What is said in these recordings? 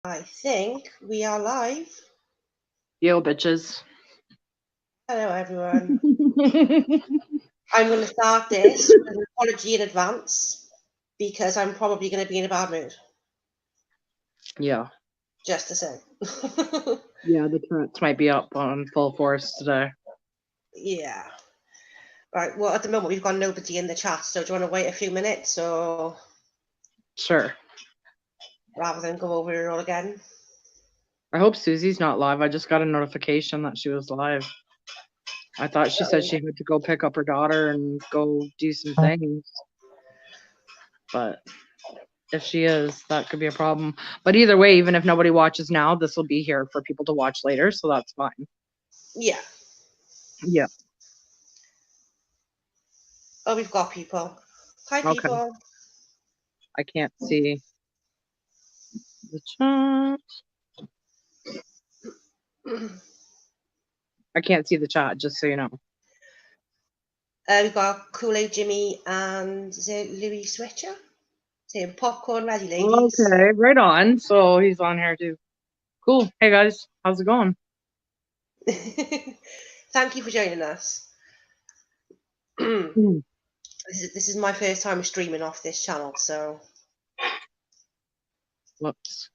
I think we are live. Yo, bitches. Hello, everyone. I'm going to start this with an apology in advance because I'm probably going to be in a bad mood. Yeah. Just to say. Yeah, the Tourette's might be up on full force today. Yeah. Right. Well, at the moment, we've got nobody in the chat. So do you want to wait a few minutes or Sure. rather than go over it all again? I hope Susie's not live. I just got a notification that she was live. I thought she said she had to go pick up her daughter and go do some things. But if she is, that could be a problem. But either way, even if nobody watches now, this will be here for people to watch later, so that's fine. Yeah. Yeah. Oh, we've got people. Hi, Okay. people. I can't see the chat. I can't see the chat, just so you know. We've got Kool-Aid Jimmy and is it Louis Switcher? Saying popcorn ready, ladies. Okay, right on. So he's on here too. Cool. Hey guys, how's it going? Thank you for joining us. This is my first time streaming off this channel, so Whoops.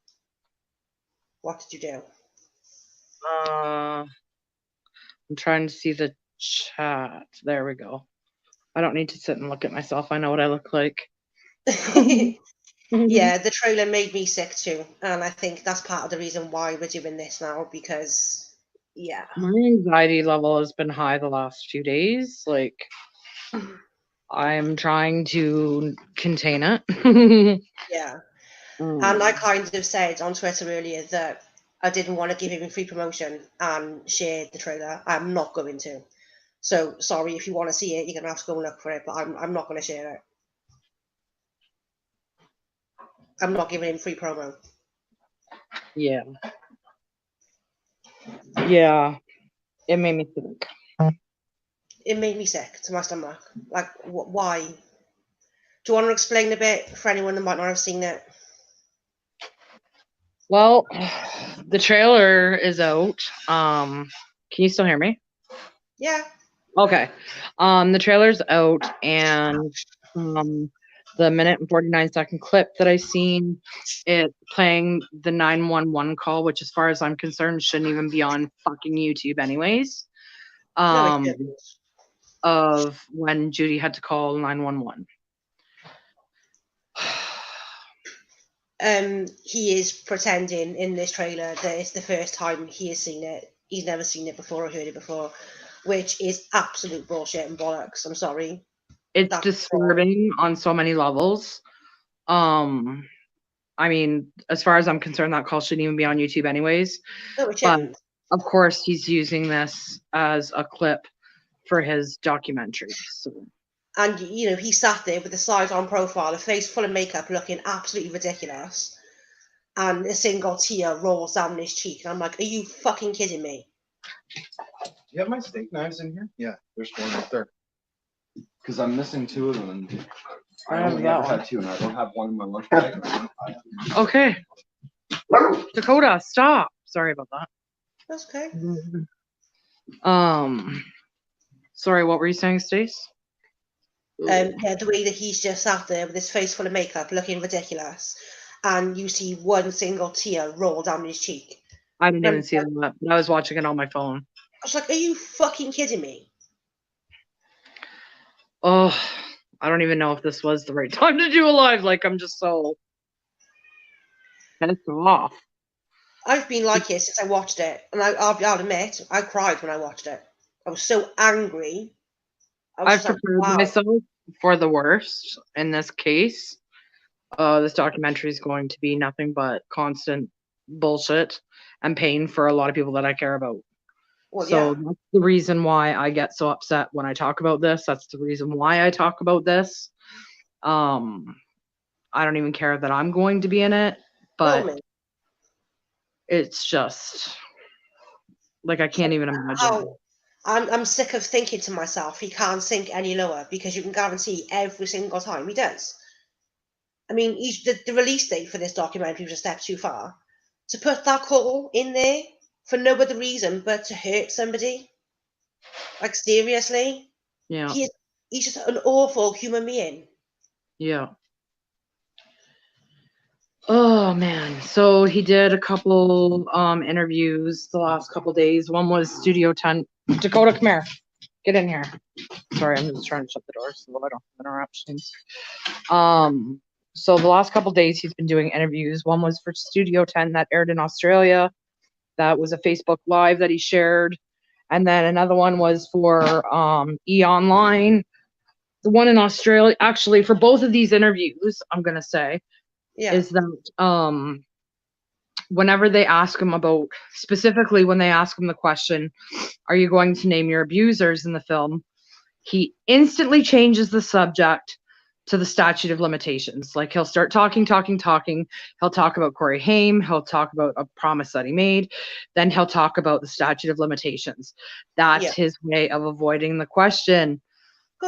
what did you do? I'm trying to see the chat. There we go. I don't need to sit and look at myself. I know what I look like. Yeah, the trailer made me sick too, and I think that's part of the reason why we're doing this now, because yeah. My anxiety level has been high the last few days. Like, I'm trying to contain it. Yeah. And I kind of said on Twitter earlier that I didn't want to give him free promotion and share the trailer. I'm not going to. So sorry, if you want to see it, you're gonna have to go and look for it, but I'm not gonna share it. I'm not giving him free promo. Yeah. Yeah. It made me think. It made me sick to my stomach. Like, why? Do you want to explain a bit for anyone that might not have seen it? Well, the trailer is out. Can you still hear me? Yeah. Okay. The trailer's out, and the minute and 49-second clip that I seen, it playing the 911 call, which, as far as I'm concerned, shouldn't even be on fucking YouTube, anyways. No, it didn't. Of when Judy had to call 911. He is pretending in this trailer that it's the first time he has seen it. He's never seen it before or heard it before, which is absolute bullshit and bollocks. I'm sorry. It's disturbing on so many levels. I mean, as far as I'm concerned, that call shouldn't even be on YouTube anyways. No, it shouldn't. But of course, he's using this as a clip for his documentary. So. And, you know, he sat there with a side-on profile, a face full of makeup, looking absolutely ridiculous. And a single tear rolls down his cheek. And I'm like, are you fucking kidding me? Do you have my steak knives in here? Yeah, there's one right there. Because I'm missing two of them. I only ever had two, and I don't have one in my lunch bag. Okay. Dakota, stop. Sorry about that. That's okay. Sorry, what were you saying, Stace? Yeah, the way that he's just sat there with his face full of makeup, looking ridiculous, and you see one single tear roll down his cheek. I didn't even see that. I was watching it on my phone. I was like, are you fucking kidding me? Oh, I don't even know if this was the right time to do a live. Like, I'm just so pissed off. I've been like it since I watched it, and I'll admit, I cried when I watched it. I was so angry. I've prepared myself for the worst in this case. This documentary is going to be nothing but constant bullshit and pain for a lot of people that I care about. Well, so yeah. That's the reason why I get so upset when I talk about this. That's the reason why I talk about this. I don't even care that I'm going to be in it, but it's just like I can't even imagine. I'm sick of thinking to myself, he can't sink any lower, because you can guarantee every single time he does. I mean, the release date for this documentary was a step too far. to put that couple in there for no other reason but to hurt somebody. Like, seriously, Yeah. he's just an awful human being. Yeah. Oh man. So he did a couple interviews the last couple days. One was Studio 10. Dakota, come here. Get in here. Sorry, I'm just trying to shut the door so I don't have interruptions. So the last couple days he's been doing interviews. One was for Studio 10 that aired in Australia. That was a Facebook Live that he shared. And then another one was for E! Online. The one in Australia, actually, for both of these interviews, I'm gonna say, is that whenever they ask him about, specifically when they ask him the question, are you going to name your abusers in the film? He instantly changes the subject to the statute of limitations. Like, he'll start talking. He'll talk about Corey Haim. He'll talk about a promise that he made. Then he'll talk about the statute of limitations. That's his way of avoiding the question.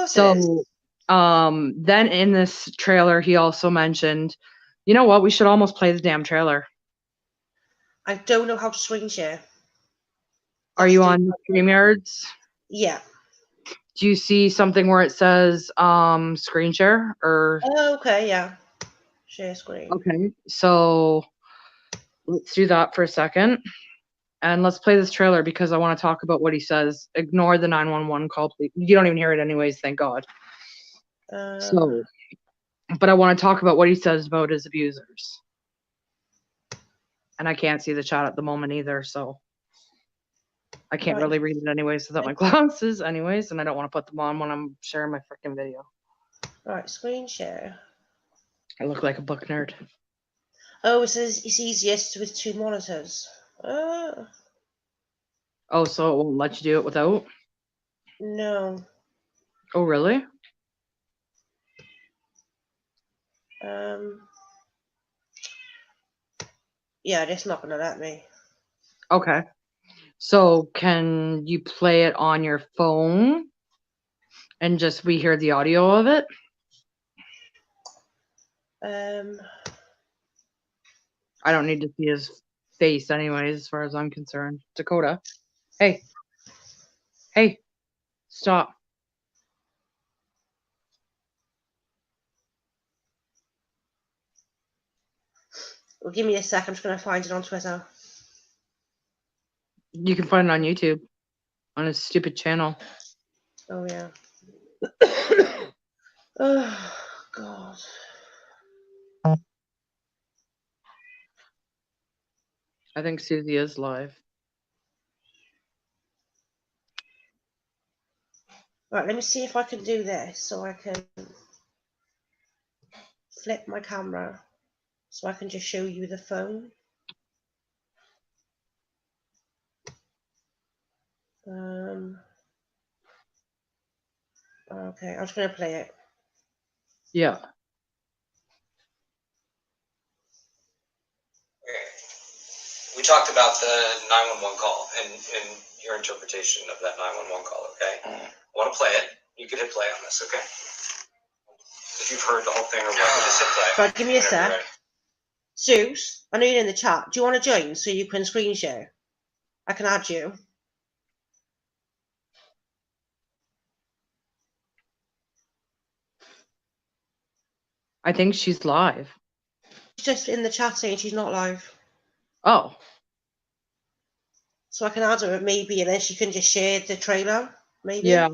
So then in this trailer, he also mentioned, you know what, we should almost play the damn trailer. I don't know how to screen share. Are you on StreamYards? Yeah. Do you see something where it says screen share or? Oh, okay, yeah. Share screen. Okay, so let's do that for a second. And let's play this trailer because I want to talk about what he says. Ignore the 911 call, please. You don't even hear it anyways, thank God. So, but I want to talk about what he says about his abusers. And I can't see the chat at the moment either, so I can't really read it anyways without my glasses anyways, and I don't want to put them on when I'm sharing my freaking video. Right, screen share. I look like a book nerd. Oh, it says it's easiest with 2 monitors. Oh, so it won't let you do it without? No. Oh, really? Yeah, it's not going to let me. Okay. So can you play it on your phone and just we hear the audio of it? I don't need to see his face anyways, as far as I'm concerned. Dakota. Hey. Hey. Stop. Well, give me a sec. I'm just going to find it on Twitter. You can find it on YouTube. On his stupid channel. Oh, yeah. Oh, God. I think Susie is live. Right, let me see if I can do this so I can flip my camera so I can just show you the phone. Okay, I'm just going to play it. Yeah. Okay. We talked about the 911 call and your interpretation of that 911 call, okay? I want to play it. You can hit play on this, okay? If you've heard the whole thing or what, just hit play. Right, give me a sec. Zeus, I know you're in the chat. Do you want to join so you can screen share? I can add you. I think she's live. She's just in the chat saying she's not live. Oh. So I can add her maybe, and then she can just share the trailer, maybe. Yeah.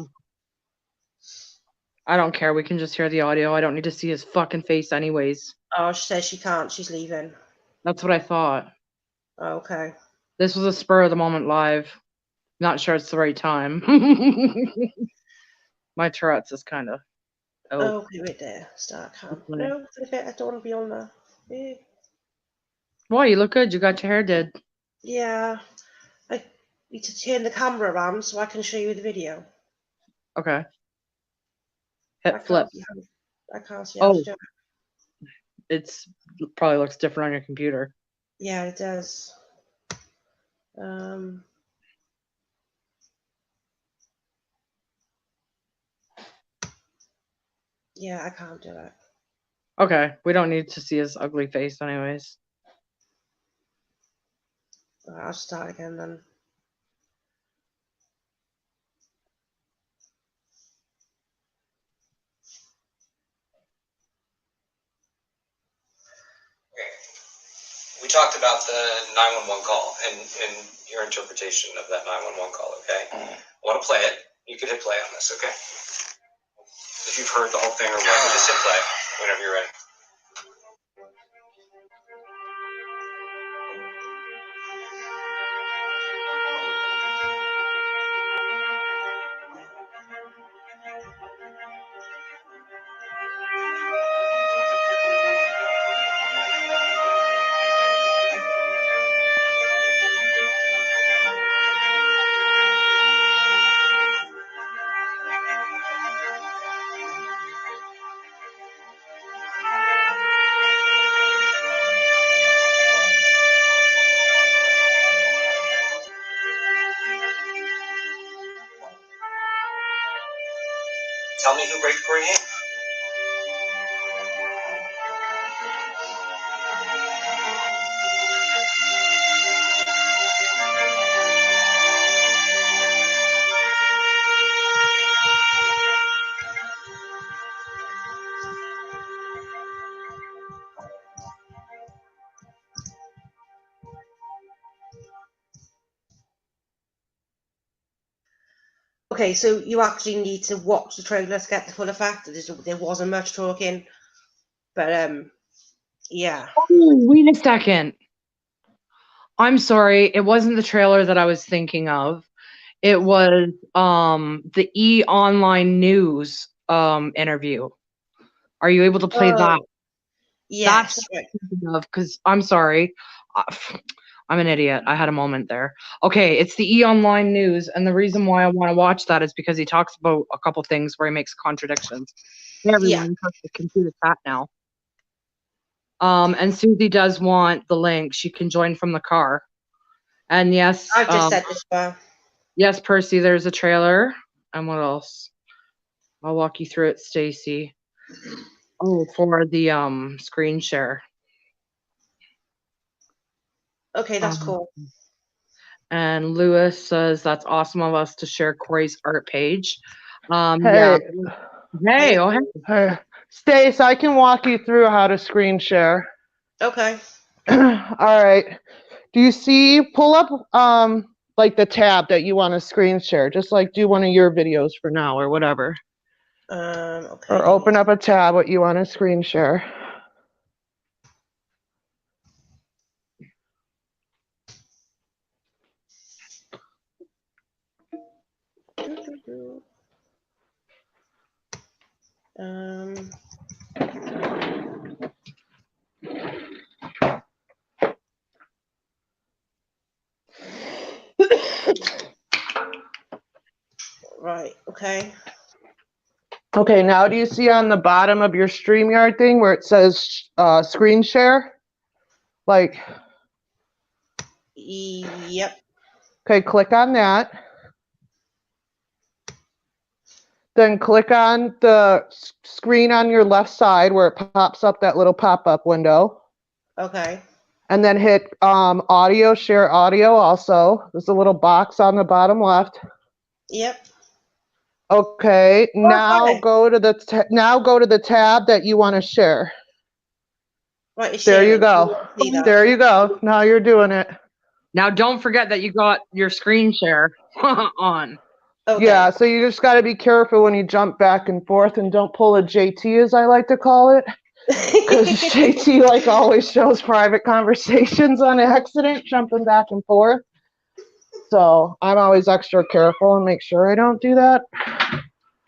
I don't care. We can just hear the audio. I don't need to see his fucking face anyways. Oh, she says she can't. She's leaving. That's what I thought. Oh, okay. This was a spur of the moment live. Not sure it's the right time. My Tourette's is kind of. Oh, okay, right there. Start cam. No, flip it. I don't want to be on there. Yeah. Boy, you look good. You got your hair did. Yeah. I need to turn the camera around so I can show you the video. Okay. Hit flip. I can't see how to do it. It's probably looks different on your computer. Yeah, it does. Yeah, I can't do it. Okay, we don't need to see his ugly face anyways. Alright, I'll start again then. We talked about the 911 call and your interpretation of that 911 call, okay? I want to play it. You can hit play on this, okay? If you've heard the whole thing or whatever, just hit play whenever you're ready. Tell me who raped Corey Haim. Okay, so you actually need to watch the trailer to get the full effect. There wasn't much talking, but yeah. Oh, wait a second. I'm sorry. It wasn't the trailer that I was thinking of. It was the E Online News interview. Are you able to play that? Yes. That's what I'm thinking of, because I'm sorry. I'm an idiot. I had a moment there. Okay, it's the E Online News, and the reason why I want to watch that is because he talks about a couple things where he makes contradictions. Hey, everyone, can see the chat now. And Susie does want the link. She can join from the car. And yes, I've just said this well. Yes, Percy, there's a trailer. And what else? I'll walk you through it, Stacy. Oh, for the screen share. Okay, that's cool. And Lewis says that's awesome of us to share Corey's art page. Hey. Yeah. Hey, oh, hey. Hey. Stace, I can walk you through how to screen share. Okay. All right. Do you see, pull up like the tab that you want to screen share, just like do one of your videos for now or whatever. Okay. Or open up a tab what you want to screen share. Right, okay. Okay, now do you see on the bottom of your StreamYard thing where it says screen share? Like, yep. Okay, click on that. Then click on the screen on your left side where it pops up that little pop-up window. Okay. And then hit audio, share audio also. There's a little box on the bottom left. Yep. Okay, now go to the tab that you want to share. Right, it's there you sharing. go. There you go. Now you're doing it. Now don't forget that you got your screen share on. Okay. Yeah, so you just got to be careful when you jump back and forth and don't pull a JT, as I like to call it. Because JT like always shows private conversations on accident, jumping back and forth. So I'm always extra careful and make sure I don't do that.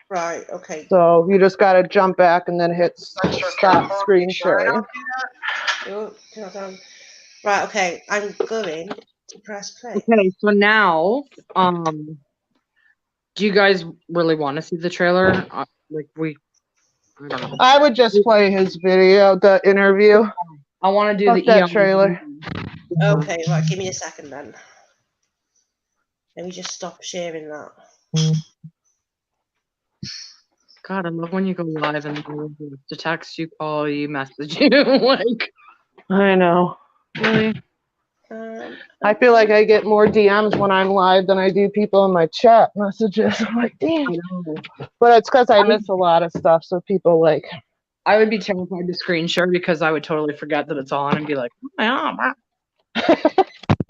Right, okay. So you just got to jump back and then hit stop screen sharing. Right, okay. I'm going to press play. Okay, so now, do you guys really want to see the trailer? I don't know. I would just play his video, the interview. I want to do that trailer. Okay, right. Give me a second then. Let me just stop sharing that. God, I love when you go live and to text you, call you, message you. Like, I know. really? I feel like I get more DMs when I'm live than I do people in my chat messages. I'm like, damn. I know. But it's because I miss a lot of stuff. So people like. I would be terrified to screen share because I would totally forget that it's on and be like, oh my God.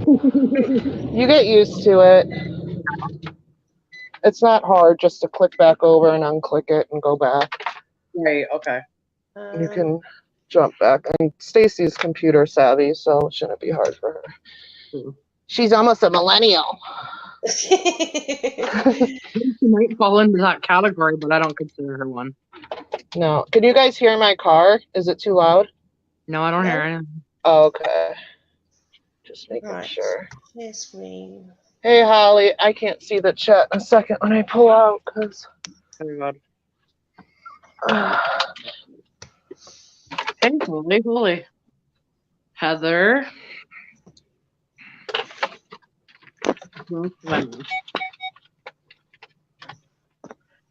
You get used to it. It's not hard just to click back over and unclick it and go back. Right, okay. You can jump back. And Stacy's computer savvy, so it shouldn't be hard for her. She's almost a millennial. She might fall into that category, but I don't consider her one. No. Can you guys hear my car? Is it too loud? No, I don't hear anything. Oh, okay. Just making Right. sure. Share screen. Hey, Holly. I can't see the chat in a second when I pull out because. Oh, God. Hey, holy. Heather.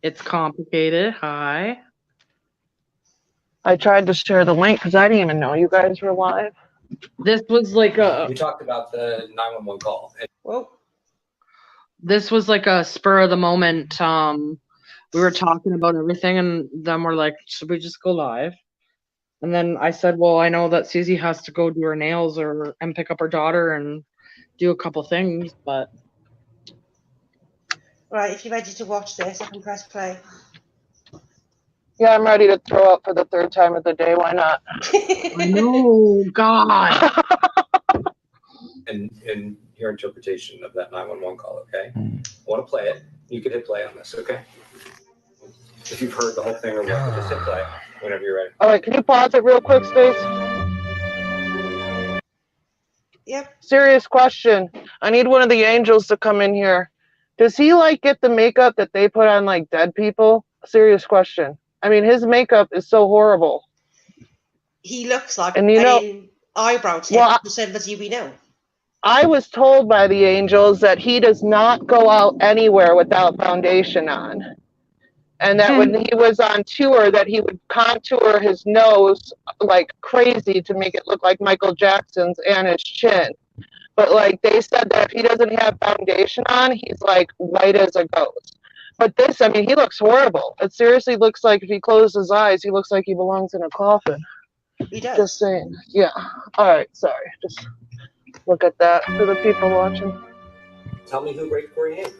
It's complicated. Hi. I tried to share the link because I didn't even know you guys were live. This was like a. We talked about the 911 call. Whoa. This was like a spur of the moment. We were talking about everything, and then we're like, should we just go live? And then I said, well, I know that Susie has to go do her nails and pick up her daughter and do a couple things, but. Right, if you're ready to watch this, I can press play. Yeah, I'm ready to throw up for the third time of the day. Why not? I know, God. And your interpretation of that 911 call, okay? I want to play it. You could hit play on this, okay? If you've heard the whole thing or what, just hit play whenever you're ready. All right, can you pause it real quick, Stace? Yep. Serious question. I need one of the angels to come in here. Does he like get the makeup that they put on like dead people? Serious question. I mean, his makeup is so horrible. He looks like And you know, eyebrow tip. well, The same as we know. I was told by the angels that he does not go out anywhere without foundation on. And that when he was on tour, that he would contour his nose like crazy to make it look like Michael Jackson's and his chin. But like they said that if he doesn't have foundation on, he's like white as a ghost. But this, I mean, he looks horrible. It seriously looks like if he closed his eyes, he looks like he belongs in a coffin. He does. Just saying. Yeah. All right. Sorry. Just look at that for the people watching. Tell me who raped Corey Haim.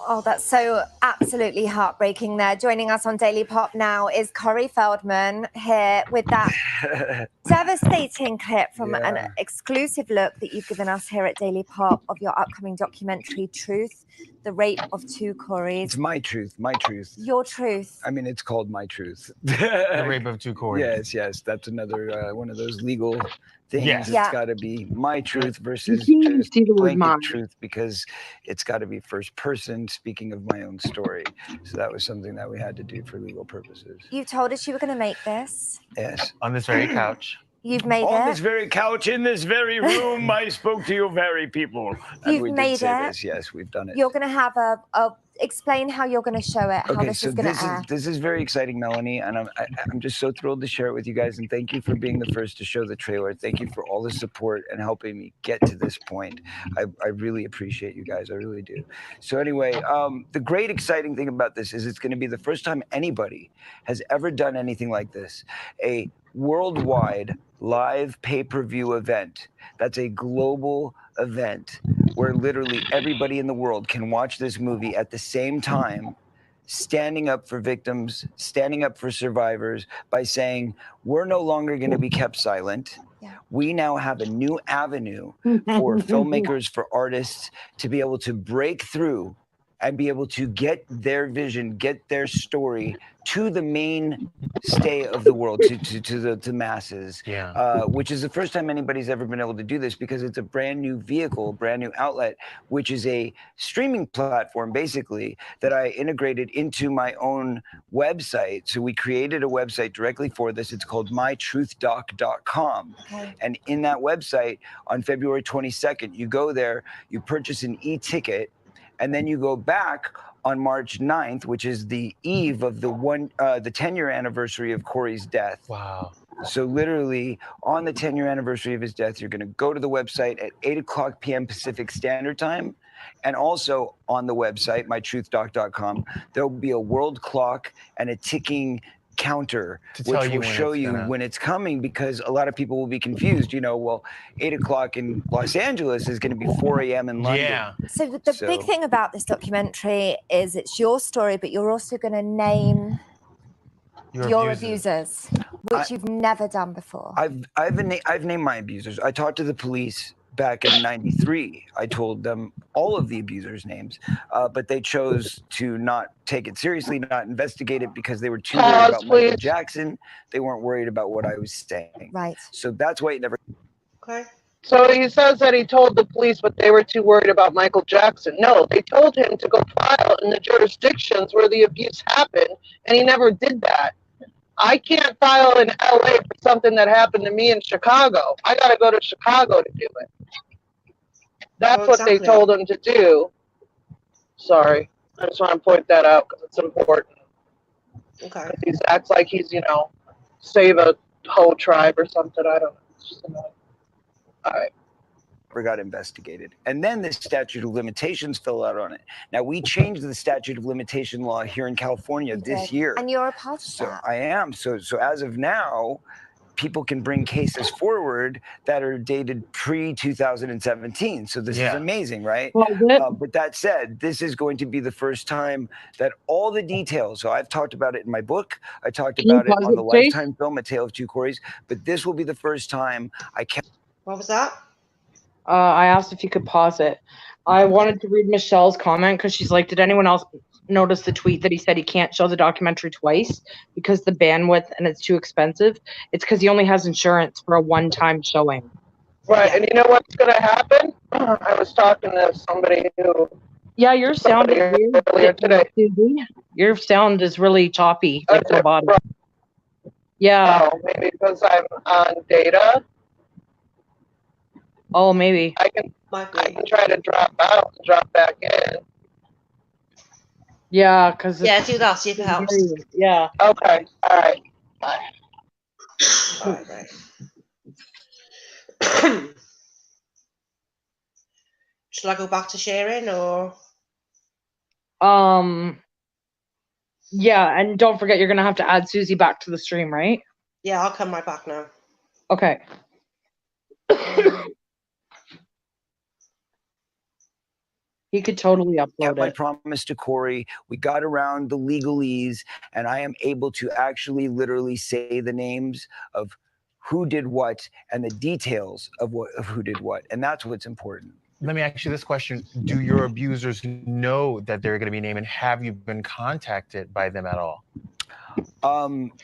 Oh, that's so absolutely heartbreaking there. Joining us on Daily Pop now is Corey Feldman here with that devastating clip from an exclusive look that you've given us here at Daily Pop of your upcoming documentary, Truth, the rape of two Corys. It's my truth, my truth. Your truth. I mean, it's called My Truth. The rape of two Corys. Yes. That's another one of those legal things. Yes. It's got to be my truth versus You can't just see the word blanket mine. truth because it's got to be first person speaking of my own story. So that was something that we had to do for legal purposes. You told us you were going to make this. Yes. On this very couch. You've made On it. this very couch, in this very room, I spoke to you very people. And You've we did made say it. this. Yes, we've done it. You're going to have explain how you're going to show it, how Okay, this so is going to air. this is very exciting, Melanie, and I'm just so thrilled to share it with you guys. And thank you for being the first to show the trailer. Thank you for all the support and helping me get to this point. I really appreciate you guys. I really do. So anyway, the great exciting thing about this is it's going to be the first time anybody has ever done anything like this. A worldwide live pay-per-view event. That's a global event where literally everybody in the world can watch this movie at the same time, standing up for victims, standing up for survivors by saying, we're no longer going to be kept silent. Yeah. We now have a new avenue for filmmakers, for artists to be able to break through and be able to get their vision, get their story to the mainstay of the world, to the masses, which is the first time anybody's ever been able to do this because it's a brand new vehicle, brand new outlet, which is a streaming platform, basically, that I integrated into my own website. So we created a website directly for this. It's called mytruthdoc.com. Okay. And in that website, on February 22nd, you go there, you purchase an e-ticket, and then you go back on March 9th, which is the eve of the 10-year anniversary of Corey's death. Wow. So literally on the 10-year anniversary of his death, you're going to go to the website at 8:00 p.m. Pacific Standard Time. And also on the website, mytruthdoc.com, there'll be a world clock and a ticking counter which will show you when it's coming, because a lot of people will be confused. You know, well, 8:00 in Los Angeles is going to be 4 a.m. in London. Yeah. So the big thing about this documentary is it's your story, but you're also going to name your abusers, which you've never done before. I've named my abusers. I talked to the police back in '93. I told them all of the abusers' names, but they chose to not take it seriously, not investigate it, because they were too worried about Michael Jackson. They weren't worried about what I was saying. Right. So that's why it never. Okay. So he says that he told the police, but they were too worried about Michael Jackson. No, they told him to go file in the jurisdictions where the abuse happened, and he never did that. I can't file in LA for something that happened to me in Chicago. I got to go to Chicago to do it. That's what they told him to do. Sorry. I just want to point that out because it's important. Okay. He acts like he's, save a whole tribe or something. I don't know. It's just annoying. All right. Got investigated, and then the statute of limitations fell out on it. Now we changed the statute of limitation law here in California this year, and you're a part of that. I am. So as of now, people can bring cases forward that are dated pre-2017. So this is amazing, right? But that said, this is going to be the first time that all the details. So I've talked about it in my book. I talked about it on the Lifetime film, A Tale of Two Corys. But this will be the first time I can. What was that? I asked if you could pause it. I wanted to read Michelle's comment because she's like, did anyone else notice the tweet that he said he can't show the documentary twice because the bandwidth and it's too expensive? It's because he only has insurance for a one-time showing. Right, and you know what's going to happen? I was talking to somebody who... Yeah, your sound is weird earlier today. Your sound is really choppy, like the bottom. Yeah. Oh, maybe because I'm on data. Oh, maybe. I can try to drop out and drop back in. Yeah, because do that. See if it helps. Yeah. Okay. All right. Bye. All right. Shall I go back to sharing or? Yeah, and don't forget you're gonna have to add Susie back to the stream, right? Yeah, I'll come right back now. Okay. He could totally upload I promised to Corey. We got around the legalese, and I am able to actually literally say the names of who did what and the details of who did what, and that's what's important. Let me ask you this question. Do your abusers know that they're going to be named, and have you been contacted by them at all?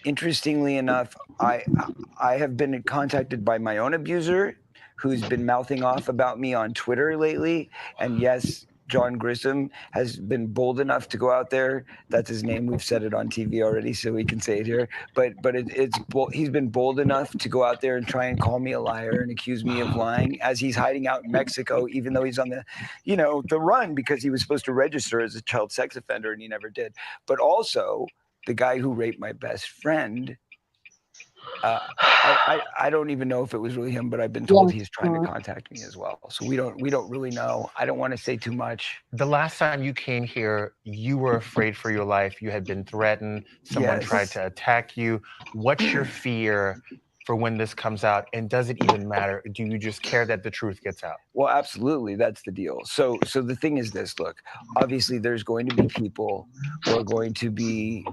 Interestingly enough, I have been contacted by my own abuser, who's been mouthing off about me on Twitter lately, and yes, John Grissom has been bold enough to go out there. That's his name. We've said it on TV already, so we can say it here. But he's been bold enough to go out there and try and call me a liar and accuse me of lying, as he's hiding out in Mexico, even though he's on the, the run, because he was supposed to register as a child sex offender and he never did. But also, the guy who raped my best friend. I don't even know if it was really him, but I've been told he's trying to contact me as well. So we don't really know. I don't want to say too much. The last time you came here, you were afraid for your life. You had been threatened. Someone tried to attack you. What's your fear for when this comes out? And does it even matter? Do you just care that the truth gets out? Well, absolutely. That's the deal. So the thing is this, look, obviously there's going to be people who are going to be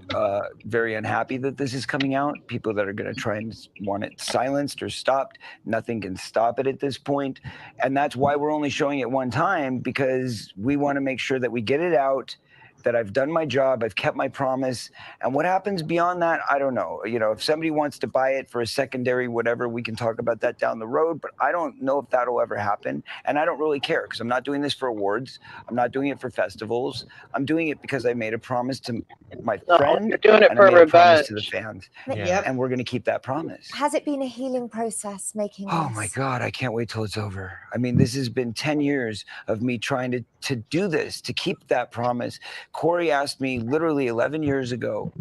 very unhappy that this is coming out, people that are going to try and want it silenced or stopped. Nothing can stop it at this point. And that's why we're only showing it one time, because we want to make sure that we get it out, that I've done my job, I've kept my promise. And what happens beyond that, I don't know. If somebody wants to buy it for a secondary whatever, we can talk about that down the road, but I don't know if that'll ever happen. And I don't really care, because I'm not doing this for awards. I'm not doing it for festivals. I'm doing it because I made a promise to my friend. You're doing it for revenge. To the fans. Yeah. And we're going to keep that promise. Has it been a healing process making this? Oh my God, I can't wait till it's over. I mean, this has been 10 years of me trying to do this, to keep that promise. Corey asked me literally 11 years ago,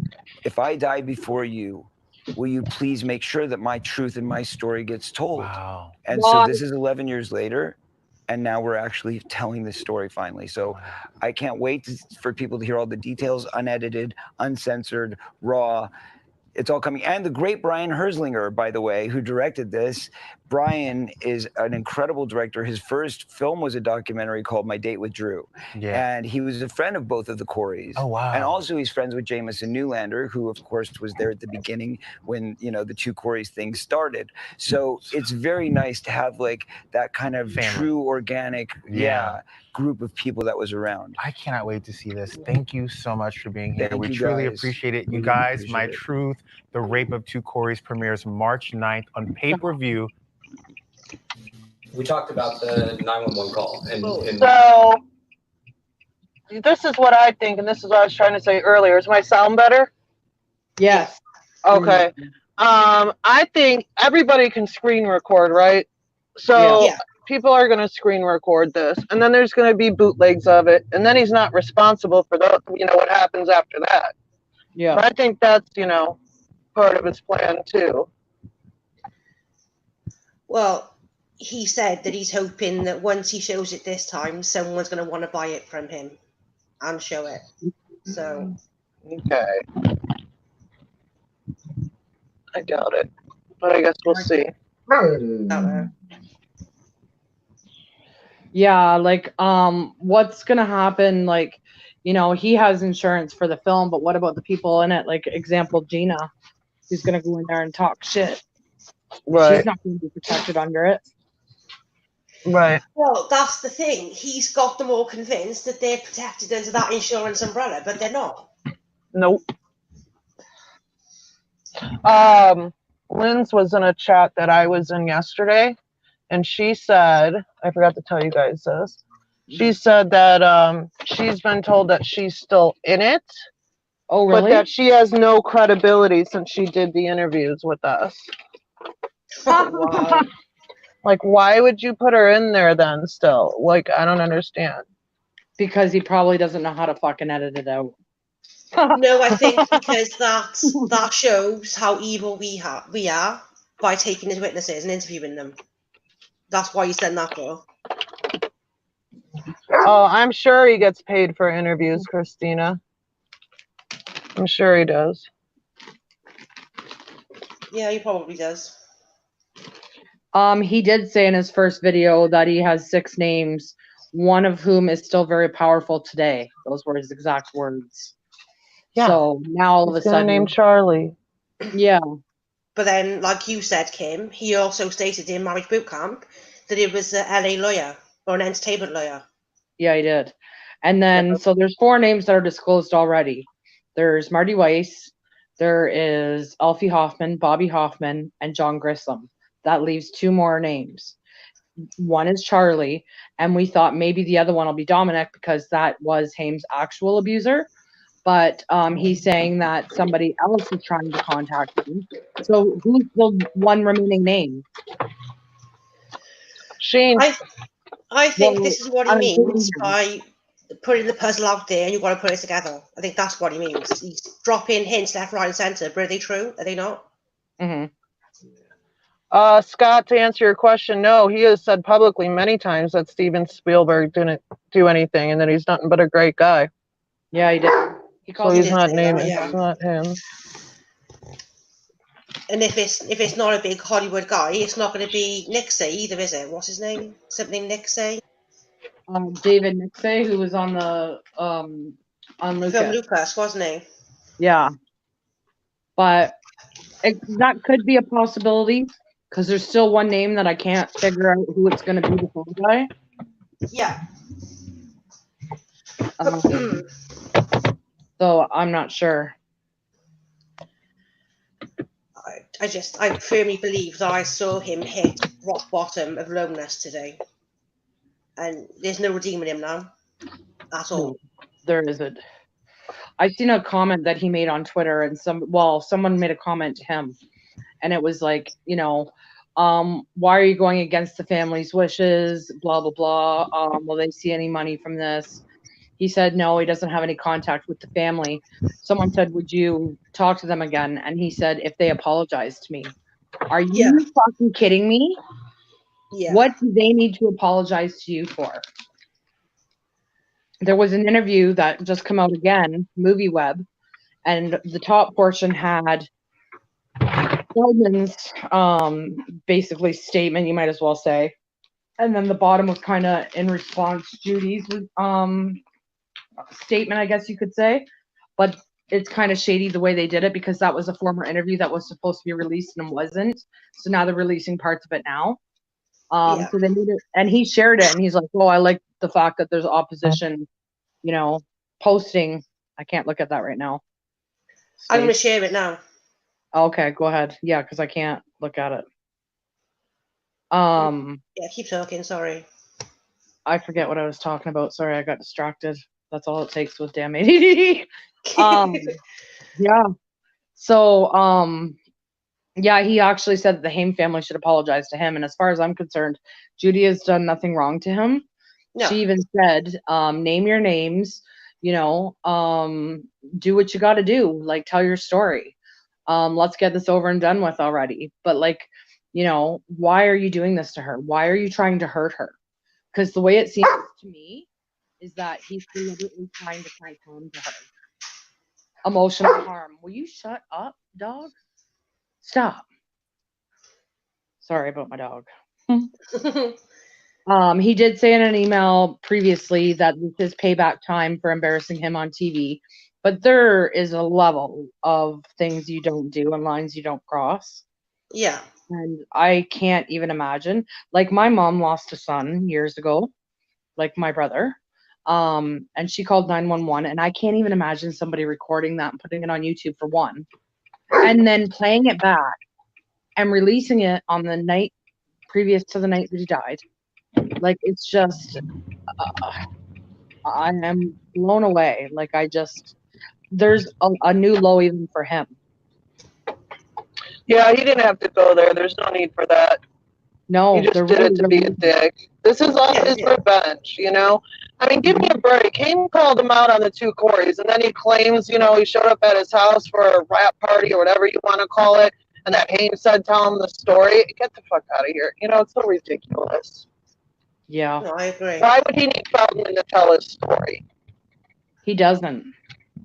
if I die before you, will you please make sure that my truth and my story gets told? Wow. And so this is 11 years later, and now we're actually telling this story finally. So I can't wait for people to hear all the details, unedited, uncensored, raw. It's all coming. And the great Brian Herzlinger, by the way, who directed this. Brian is an incredible director. His first film was a documentary called My Date with Drew. Yeah. And he was a friend of both of the Coreys. Oh, wow. And also he's friends with Jameson Newlander, who of course was there at the beginning when, you know, the two Coreys thing started. So it's very nice to have like that kind of true organic, group of people that was around. I cannot wait to see this. Thank you so much for being here. Thank We you, truly guys. appreciate it. You Really guys, appreciate My it. Truth, The Rape of Two Coreys premieres March 9th on pay-per-view. We talked about the 911 call. And So, this is what I think, and this is what I was trying to say earlier. Is my sound better? Yes. Okay. I think everybody can screen record, right? So Yeah. people are going to screen record this, and then there's going to be bootlegs of it, and then he's not responsible for the, you know, what happens after that. Yeah. But I think that's, you know, part of his plan too. Well, he said that he's hoping that once he shows it this time, someone's going to want to buy it from him and show it. So, Okay. I doubt it, but I guess we'll see. Yeah, like what's gonna happen, like, you know, he has insurance for the film, but what about the people in it? Like, example, Gina, who's gonna go in there and talk shit. Right. She's not gonna be protected under it. Right. well, that's the thing. He's got them all convinced that they're protected under that insurance umbrella, but they're not. Nope. Lynn's was in a chat that I was in yesterday, and she said, I forgot to tell you guys this. She said that she's been told that she's still in it, Oh, but really? that she has no credibility since she did the interviews with us. Wow. Like, why would you put her in there then still? Like, I don't understand. Because he probably doesn't know how to fucking edit it out. No, I think because that shows how evil we are by taking his witnesses and interviewing them. That's why he's done that for. Oh, I'm sure he gets paid for interviews, Christina. I'm sure he does. Yeah, he probably does. He did say in his first video that he has 6 names, one of whom is still very powerful today. Those were his exact words. Yeah. So now all of a He's gonna sudden, name Charlie. yeah, But then, like you said, Kim, he also stated in Marriage Boot Camp that he was an LA lawyer or an entertainment lawyer. yeah, he did. And then, so there's 4 names that are disclosed already. There's Marty Weiss, there is Alfie Hoffman, Bobby Hoffman, and John Grissom. That leaves 2 more names. One is Charlie, and we thought maybe the other one will be Dominic because that was Haim's actual abuser. But he's saying that somebody else is trying to contact him. So who's the one remaining name? Shane. I think Well, this is what he I'm means thinking- by putting the puzzle out there and you've got to put it together. I think that's what he means. He's dropping hints left, right, and centre, but are they true? Are they not? Mm-hmm. Scott, to answer your question, no, he has said publicly many times that Steven Spielberg didn't do anything and that he's nothing but a great guy. Yeah, he did. He So calls he's did not say that, naming. yeah. It's not him. And if it's not a big Hollywood guy, it's not going to be Nixie either, is it? What's his name? Something Nixie? David Nixey, who was on the on From Lucas. Lucas, wasn't he? Yeah, but that could be a possibility because there's still one name that I can't figure out who it's going to be. The phone guy. Yeah. So I'm not sure. I firmly believe that I saw him hit rock bottom of loneliness today. And there's no redeeming him now. At all. There isn't. I seen a comment that he made on Twitter, and someone made a comment to him, and it was like, you know, why are you going against the family's wishes? Blah blah blah. Will they see any money from this? He said no, he doesn't have any contact with the family. Someone said, would you talk to them again? And he said, if they apologize to me. Are you fucking kidding me? Yeah. What do they need to apologize to you for? There was an interview that just come out again, MovieWeb, and the top portion had Feldman's basically statement, you might as well say. And then the bottom was kind of in response Judy's statement, I guess you could say. But it's kind of shady the way they did it because that was a former interview that was supposed to be released and wasn't. So now they're releasing parts of it now. So they need it, and he shared it, and he's like, "Oh, I like the fact that there's opposition, you know, posting." I can't look at that right now. I'm going to share it now. Okay, go ahead. Yeah, because I can't look at it. Yeah, keep talking. Sorry. I forget what I was talking about. Sorry, I got distracted. That's all it takes with damn ADD. Yeah. So, yeah, he actually said that the Haim family should apologize to him. And as far as I'm concerned, Judy has done nothing wrong to him. No. She even said, name your names, you know, do what you got to do. Like, tell your story. Let's get this over and done with already. But, like, you know, why are you doing this to her? Why are you trying to hurt her? Because the way it seems to me is that he's deliberately trying to find harm to her. Emotional harm. Will you shut up, dog? Stop. Sorry about my dog. He did say in an email previously that this is payback time for embarrassing him on TV, but there is a level of things you don't do and lines you don't cross. Yeah. And I can't even imagine. Like, my mom lost a son years ago, like my brother. And she called 911, and I can't even imagine somebody recording that and putting it on YouTube for one, and then playing it back and releasing it on the night previous to the night that he died. Like, it's just, I am blown away. Like, there's a new low even for him. Yeah, he didn't have to go there. There's no need for that. No, he just did it to be a dick. This is all his revenge, you know? I mean, give me a break. Haim called him out on the 2 Corys, and then he claims, you know, he showed up at his house for a rap party or whatever you want to call it, and that Haim said, tell him the story. Get the fuck out of here. You know, it's so ridiculous. Yeah. No, I agree. Why would he need Feldman to tell his story? He doesn't.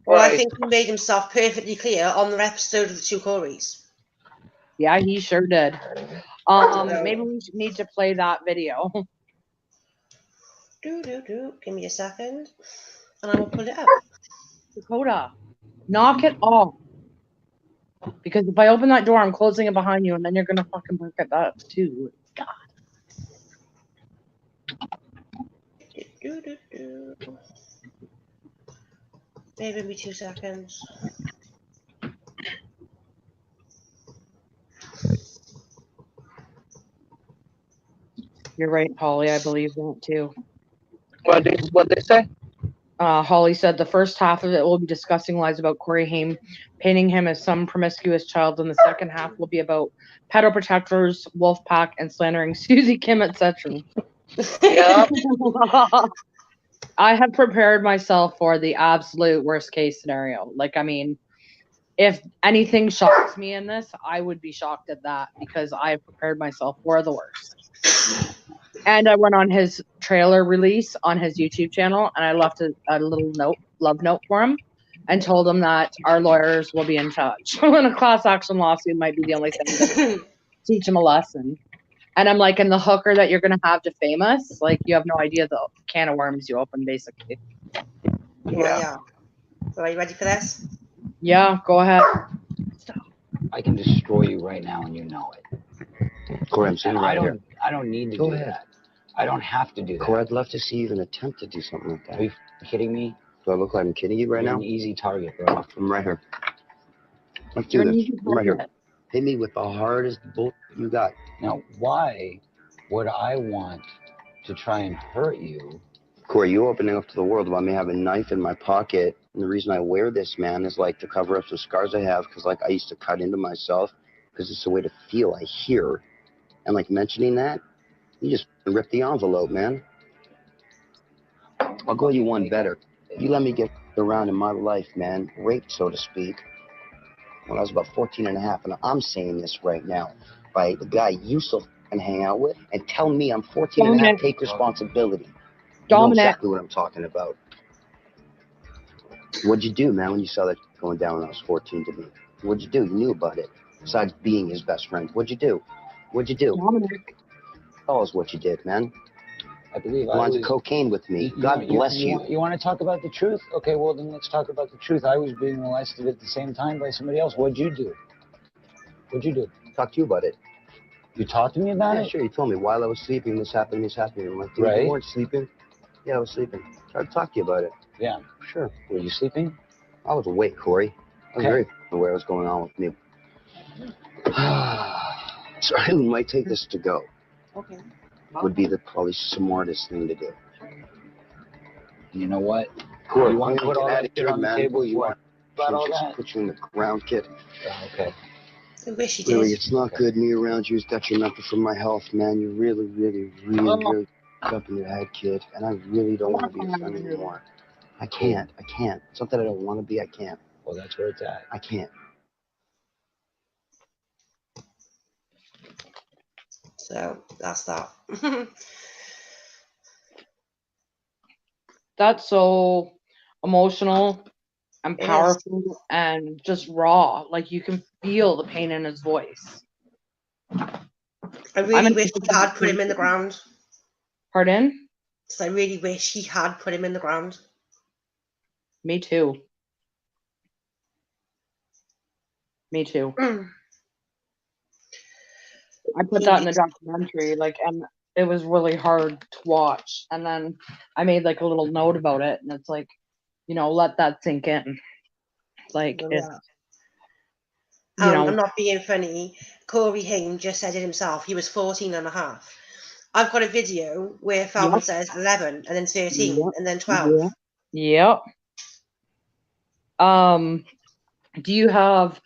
Well, I think he made himself perfectly clear on the episode of the 2 Corys. Yeah, he sure did. Maybe we need to play that video. Give me a second, and I will pull it up. Dakota, knock it off. Because if I open that door, I'm closing it behind you, and then you're gonna fucking break it up too. God. Give me 2 seconds. You're right, Holly. I believe that too. What they say? Holly said the first half of it will be discussing lies about Corey Haim, painting him as some promiscuous child, and the second half will be about pedo protectors, Wolfpack, and slandering Susie Kim, etc. Yeah. I have prepared myself for the absolute worst case scenario. Like, I mean, if anything shocks me in this, I would be shocked at that because I have prepared myself for the worst. And I went on his trailer release on his YouTube channel, and I left a little love note for him, and told him that our lawyers will be in touch. And a class action lawsuit might be the only thing to teach him a lesson. And I'm like, and the hooker that you're going to have defame us, like, you have no idea the can of worms you open, basically. Yeah. So are you ready for this? Yeah, go ahead. I can destroy you right now, and you know it. Corey, I'm saying right here. I don't need to do that. I don't have to do that. Corey, I'd love to see you even attempt to do something like that. Are you kidding me? Do I look like I'm kidding you right You're now? an easy target, bro. I'm right here. Let's do this. I'm right here. Hit me with the hardest bolt you got. Now, why would I want to try and hurt you? Corey, you're opening up to the world about me having a knife in my pocket. And the reason I wear this, man, is like to cover up some scars I have, because like I used to cut into myself because it's a way to feel. I hear. And like mentioning that, you just rip the envelope, man. I'll go you one better. You let me get around in my life, man, raped, so to speak, when I was about 14 and a half, and I'm saying this right now, by the guy you still can hang out with, and tell me I'm 14 and a half, take responsibility. You know exactly what I'm talking about. What'd you do, man, when you saw that going down when I was 14 to me? What'd you do? You knew about it. Besides being his best friend, what'd you do? What'd you do? Dominic. Tell us what you did, man. I believe Lines of cocaine with me. God bless you. You want to talk about the truth? Okay, well then let's talk about the truth. I was being molested at the same time by somebody else. What'd you do? What'd you do? Talk to you about it. You talked to me about it? Sure, you told me while I was sleeping, this happened. I'm like, dude, Right. you weren't sleeping? Yeah, I was sleeping. Tried to talk to you about it. Yeah. Sure. Were you sleeping? I was awake, Corey. I was very aware of what's going on with me. So I might take this to go. Okay. Would be the probably smartest thing to do. You know what? Corey, You want to put all that here, on the man. table? You before want about all just that? put you in the ground, kid. Okay. I wish he did. Really, it's not good. Me around you is detrimental for my health, man. You're really up in your head, kid. And I really don't want to be a friend anymore. I can't. It's not that I don't want to be. I can't. Well, that's where it's at. I can't. So that's that. That's so emotional and It is. powerful and just raw. Like you can feel the pain in his voice. I really wish he had put him in the ground. Pardon? So I really wish he had put him in the ground. Me too. Me too. I put that in the documentary, like, and it was really hard to watch. And then I made like a little note about it, and it's like, you know, let that sink in. Like, it's, you know, I'm not being funny. Corey Haim just said it himself. He was 14 and a half. I've got a video where Feldman says 11 and then 13 and then 12. Yep. Do you have?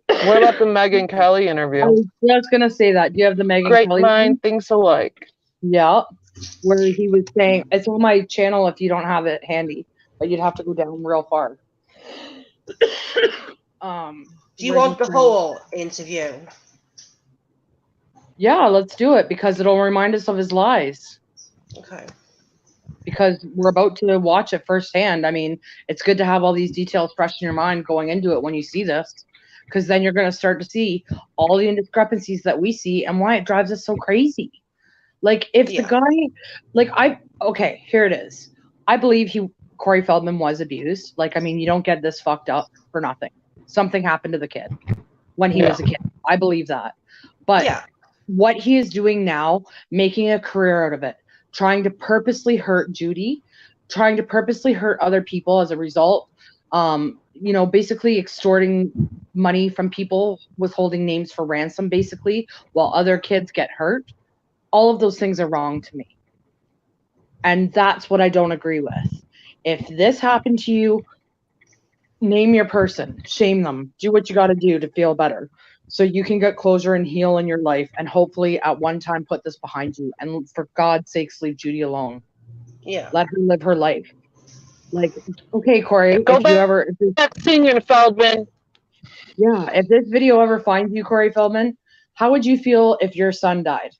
What about the Megyn Kelly interview? I was gonna say that. Do you have the Megyn Great Kelly? mind thinks alike. Yeah, where he was saying it's on my channel if you don't have it handy, but you'd have to go down real far. Do you want the whole interview? Yeah, let's do it because it'll remind us of his lies. Okay. Because we're about to watch it firsthand. I mean, it's good to have all these details fresh in your mind going into it when you see this, because then you're going to start to see all the discrepancies that we see and why it drives us so crazy. Like, if the guy, like, okay, here it is. I believe Corey Feldman was abused. Like, I mean, you don't get this fucked up for nothing. Something happened to the kid when he was a kid. I believe that. But what he is doing now, making a career out of it, trying to purposely hurt Judy, trying to purposely hurt other people as a result, you know, basically extorting money from people, withholding names for ransom, basically, while other kids get hurt. All of those things are wrong to me. And that's what I don't agree with. If this happened to you, name your person, shame them, do what you got to do to feel better so you can get closure and heal in your life, and hopefully at one time put this behind you, and for God's sakes, leave Judy alone. Yeah. Let her live her life. Like, okay, Corey, Go if you ever singing, Feldman. Yeah, if this video ever finds you, Corey Feldman, how would you feel if your son died?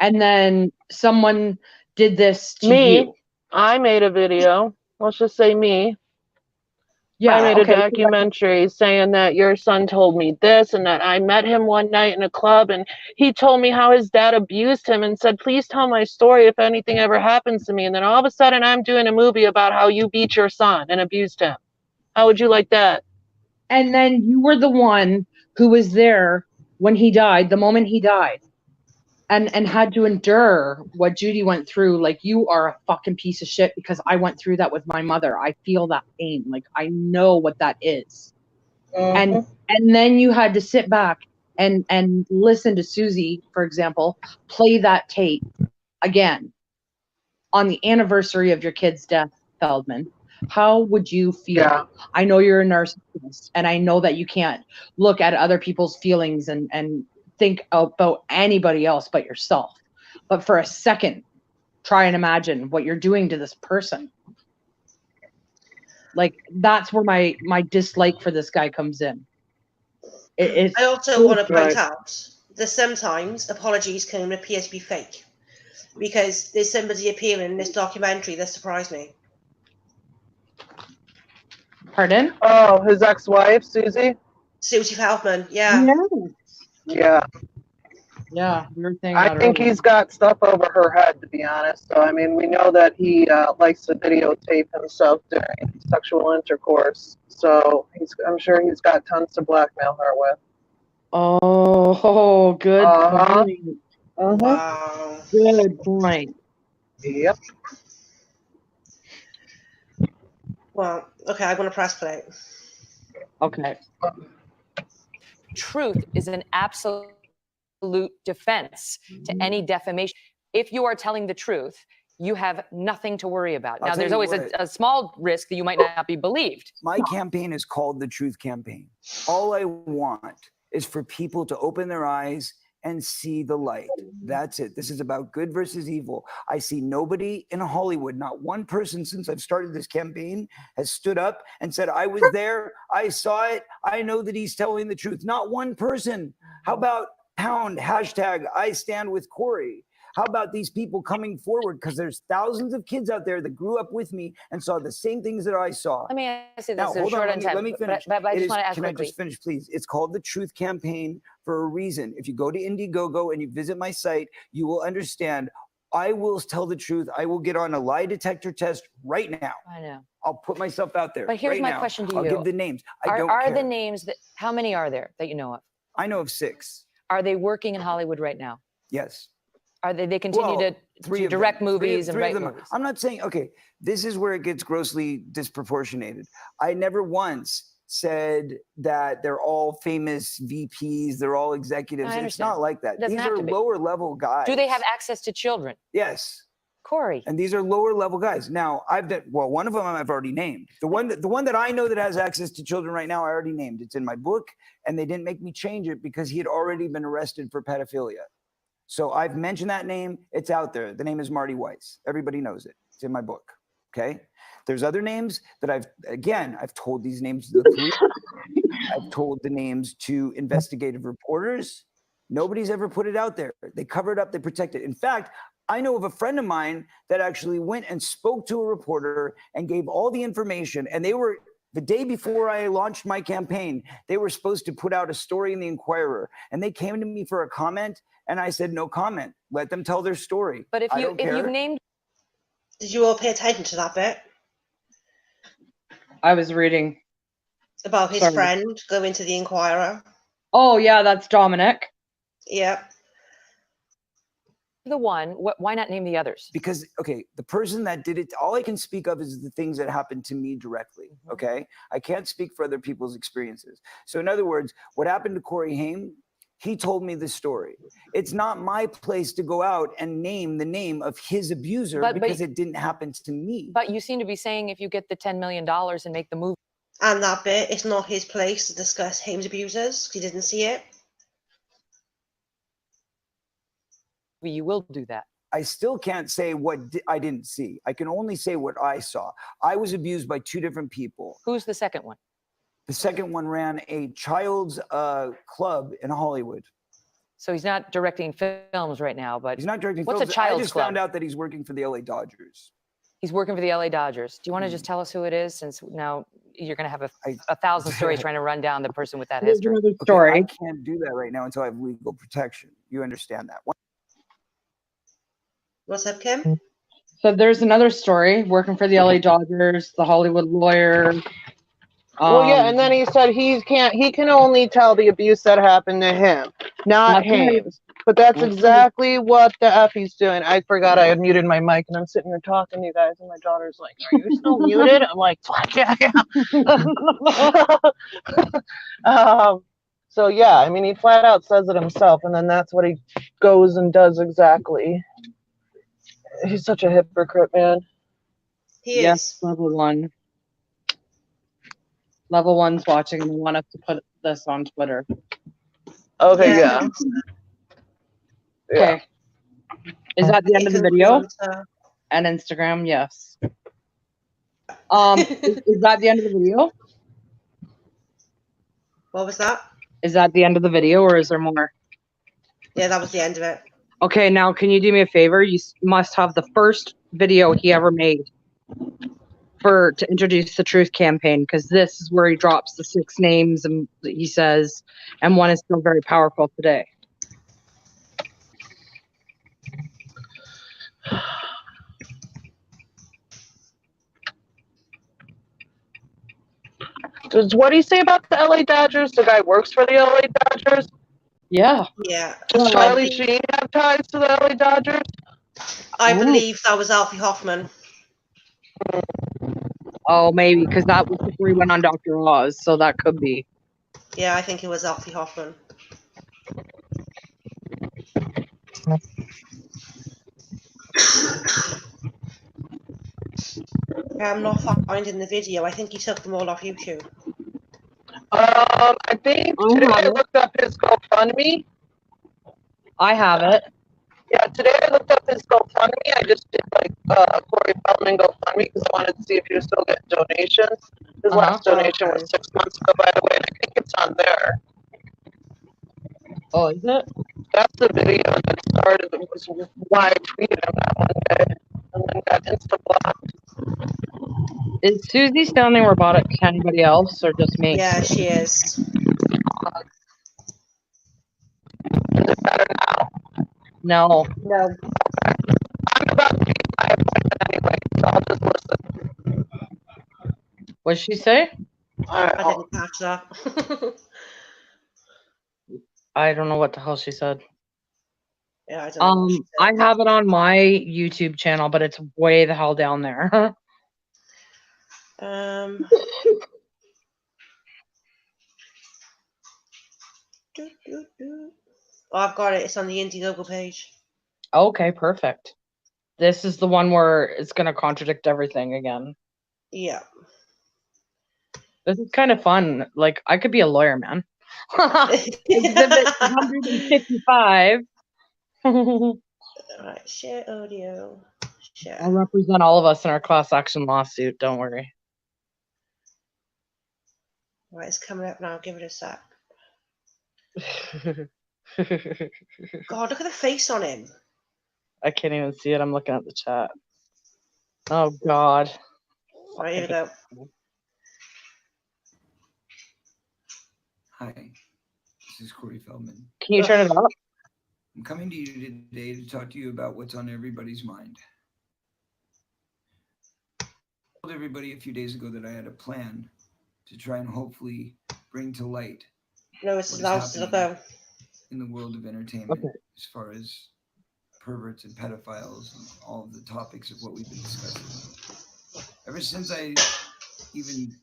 And then someone did this to you. I made a video. Let's just say me. Yeah, I made a documentary saying that your son told me this, and that I met him one night in a club and he told me how his dad abused him and said, please tell my story if anything ever happens to me. And then all of a sudden I'm doing a movie about how you beat your son and abused him. How would you like that? And then you were the one who was there when he died, the moment he died, and had to endure what Judy went through. Like, you are a fucking piece of shit, because I went through that with my mother. I feel that pain. Like, I know what that is. And then you had to sit back and listen to Susie, for example, play that tape again on the anniversary of your kid's death, Feldman. How would you feel? Yeah. I know you're a narcissist, and I know that you can't look at other people's feelings and think about anybody else but yourself. But for a second, try and imagine what you're doing to this person. Like that's where my dislike for this guy comes in. I also want to point out that sometimes apologies can appear to be fake, because there's somebody appearing in this documentary that surprised me. Pardon? Oh, his ex-wife, Susie? Susie Feldman, yeah. Yeah. Yeah, we were saying I that think earlier. he's got stuff over her head, to be honest. So, I mean, we know that he likes to videotape himself during sexual intercourse. So, I'm sure he's got tons to blackmail her with. Oh, good Uh-huh. point. Wow. Good point. Yep. Well, okay, I'm going to press play. Okay. Truth is an absolute defense to any defamation. If you are telling the truth, you have nothing to worry about. Now, there's always a small risk that you might not be believed. My campaign is called the Truth Campaign. All I want is for people to open their eyes and see the light. That's it. This is about good versus evil. I see nobody in Hollywood, not one person since I've started this campaign has stood up and said, I was there, I saw it, I know that he's telling the truth. Not one person. How about pound hashtag I stand with Corey? How about these people coming forward? Because there's thousands of kids out there that grew up with me and saw the same things that I saw. Let me ask you this. Now, hold on, let me finish. But I just want to ask Can quickly. I just finish, please? It's called the Truth Campaign for a reason. If you go to Indiegogo and you visit my site, you will understand. I will tell the truth. I will get on a lie detector test right now. I know. I'll put myself out there. But here's right my now. question to I'll you. give the names. I don't Are care. the names that, how many are there that you know of? I know of 6. Are they working in Hollywood right now? Yes. Are they continue to direct movies and write movies? I'm not saying, okay, this is where it gets grossly disproportionated. I never once said that they're all famous VPs, they're all executives. It's not like that. These are lower level guys. Do they have access to children? Yes. Corey. And these are lower level guys. Now, one of them I've already named. The one that I know that has access to children right now, I already named. It's in my book, and they didn't make me change it because he had already been arrested for pedophilia. So I've mentioned that name. It's out there. The name is Marty Weiss. Everybody knows it. It's in my book. Okay. There's other names that I've told these names to the police. I've told the names to investigative reporters. Nobody's ever put it out there. They cover it up. They protect it. In fact, I know of a friend of mine that actually went and spoke to a reporter and gave all the information. And they were, the day before I launched my campaign, they were supposed to put out a story in the Inquirer. And they came to me for a comment. And I said, no comment. Let them tell their story. But if you've named, did you all pay attention to that bit I was reading about his friend going to the Inquirer? Oh yeah, that's Dominic. Yeah. The one, why not name the others? Because, okay, the person that did it, all I can speak of is the things that happened to me directly, okay? I can't speak for other people's experiences. So in other words, what happened to Corey Haim, he told me the story. It's not my place to go out and name the name of his abuser because it didn't happen to me. But you seem to be saying if you get the $10 million and make the movie. And that bit, it's not his place to discuss Haim's abusers because he didn't see it. You will do that. I still can't say what I didn't see. I can only say what I saw. I was abused by 2 different people. Who's the second one? The second one ran a child's club in Hollywood. So he's not directing films right now, but he's not directing what's films. a child's I just club? found out that he's working for the LA Dodgers. He's working for the LA Dodgers. Do you want to just tell us who it is, since now you're going to have a 1,000 stories trying to run down the person with that history? Okay, I can't do that right now until I have legal protection. You understand that? What's up, Kim? So there's another story, working for the LA Dodgers, the Hollywood lawyer. Well, yeah, and then he said he can only tell the abuse that happened to him, not Haim. But that's exactly what the F he's doing. I forgot I had muted my mic, and I'm sitting here talking to you guys, and my daughter's like, "Are you still muted?" I'm like, "Fuck yeah." So yeah, I mean, he flat out says it himself, and then that's what he goes and does exactly. He's such a hypocrite, man. He is. Level 1. Level 1's watching and they want us to put this on Twitter. Okay, yeah. Okay. Is that the end of the video? And Instagram, yes. Is that the end of the video? What was that? Is that the end of the video, or is there more? Yeah, that was the end of it. Okay, now can you do me a favor? You must have the first video he ever made to introduce the Truth Campaign, because this is where he drops the 6 names and he says, and one is still very powerful today. What do you say about the LA Dodgers? The guy works for the LA Dodgers? Yeah. Yeah. Does Charlie Sheen have ties to the LA Dodgers? I believe that was Alfie Hoffman. Oh, maybe, because that was before he went on Dr. Oz, so that could be. Yeah, I think it was Alfie Hoffman. I'm not finding the video. I think he took them all off YouTube. I think today I looked up his GoFundMe. I have it. Yeah, today I looked up his GoFundMe. I just did like Corey Feldman GoFundMe because I wanted to see if he was still getting donations. His last donation was 6 months ago, by the way, and I think it's on there. Oh, is it? That's the video that started. It was why I tweeted him that one day and then got insta-blocked. Is Susie sounding robotic to anybody else, or just me? Yeah, she is. Is it better now? No. No. I'm about to get my appointment anyway, so I'll just listen. What'd she say? I didn't catch that. I don't know what the hell she said. Yeah, I don't know what she said. I have it on my YouTube channel, but it's way the hell down there. Oh, I've got it. It's on the Indiegogo page. Okay, perfect. This is the one where it's going to contradict everything again. Yeah. This is kind of fun. Like, I could be a lawyer, man. Exhibit 155. Alright, share audio. Share. I'll represent all of us in our class action lawsuit. Don't worry. Right, it's coming up now. Give it a sec. God, look at the face on him. I can't even see it. I'm looking at the chat. Oh, God. Right, here we go. Hi, this is Corey Feldman. Can you turn it up? I'm coming to you today to talk to you about what's on everybody's mind. I told everybody a few days ago that I had a plan to try and hopefully bring to light No, it's allowed to go. In the world of entertainment, as far as perverts and pedophiles and all of the topics of what we've been discussing. Ever since I even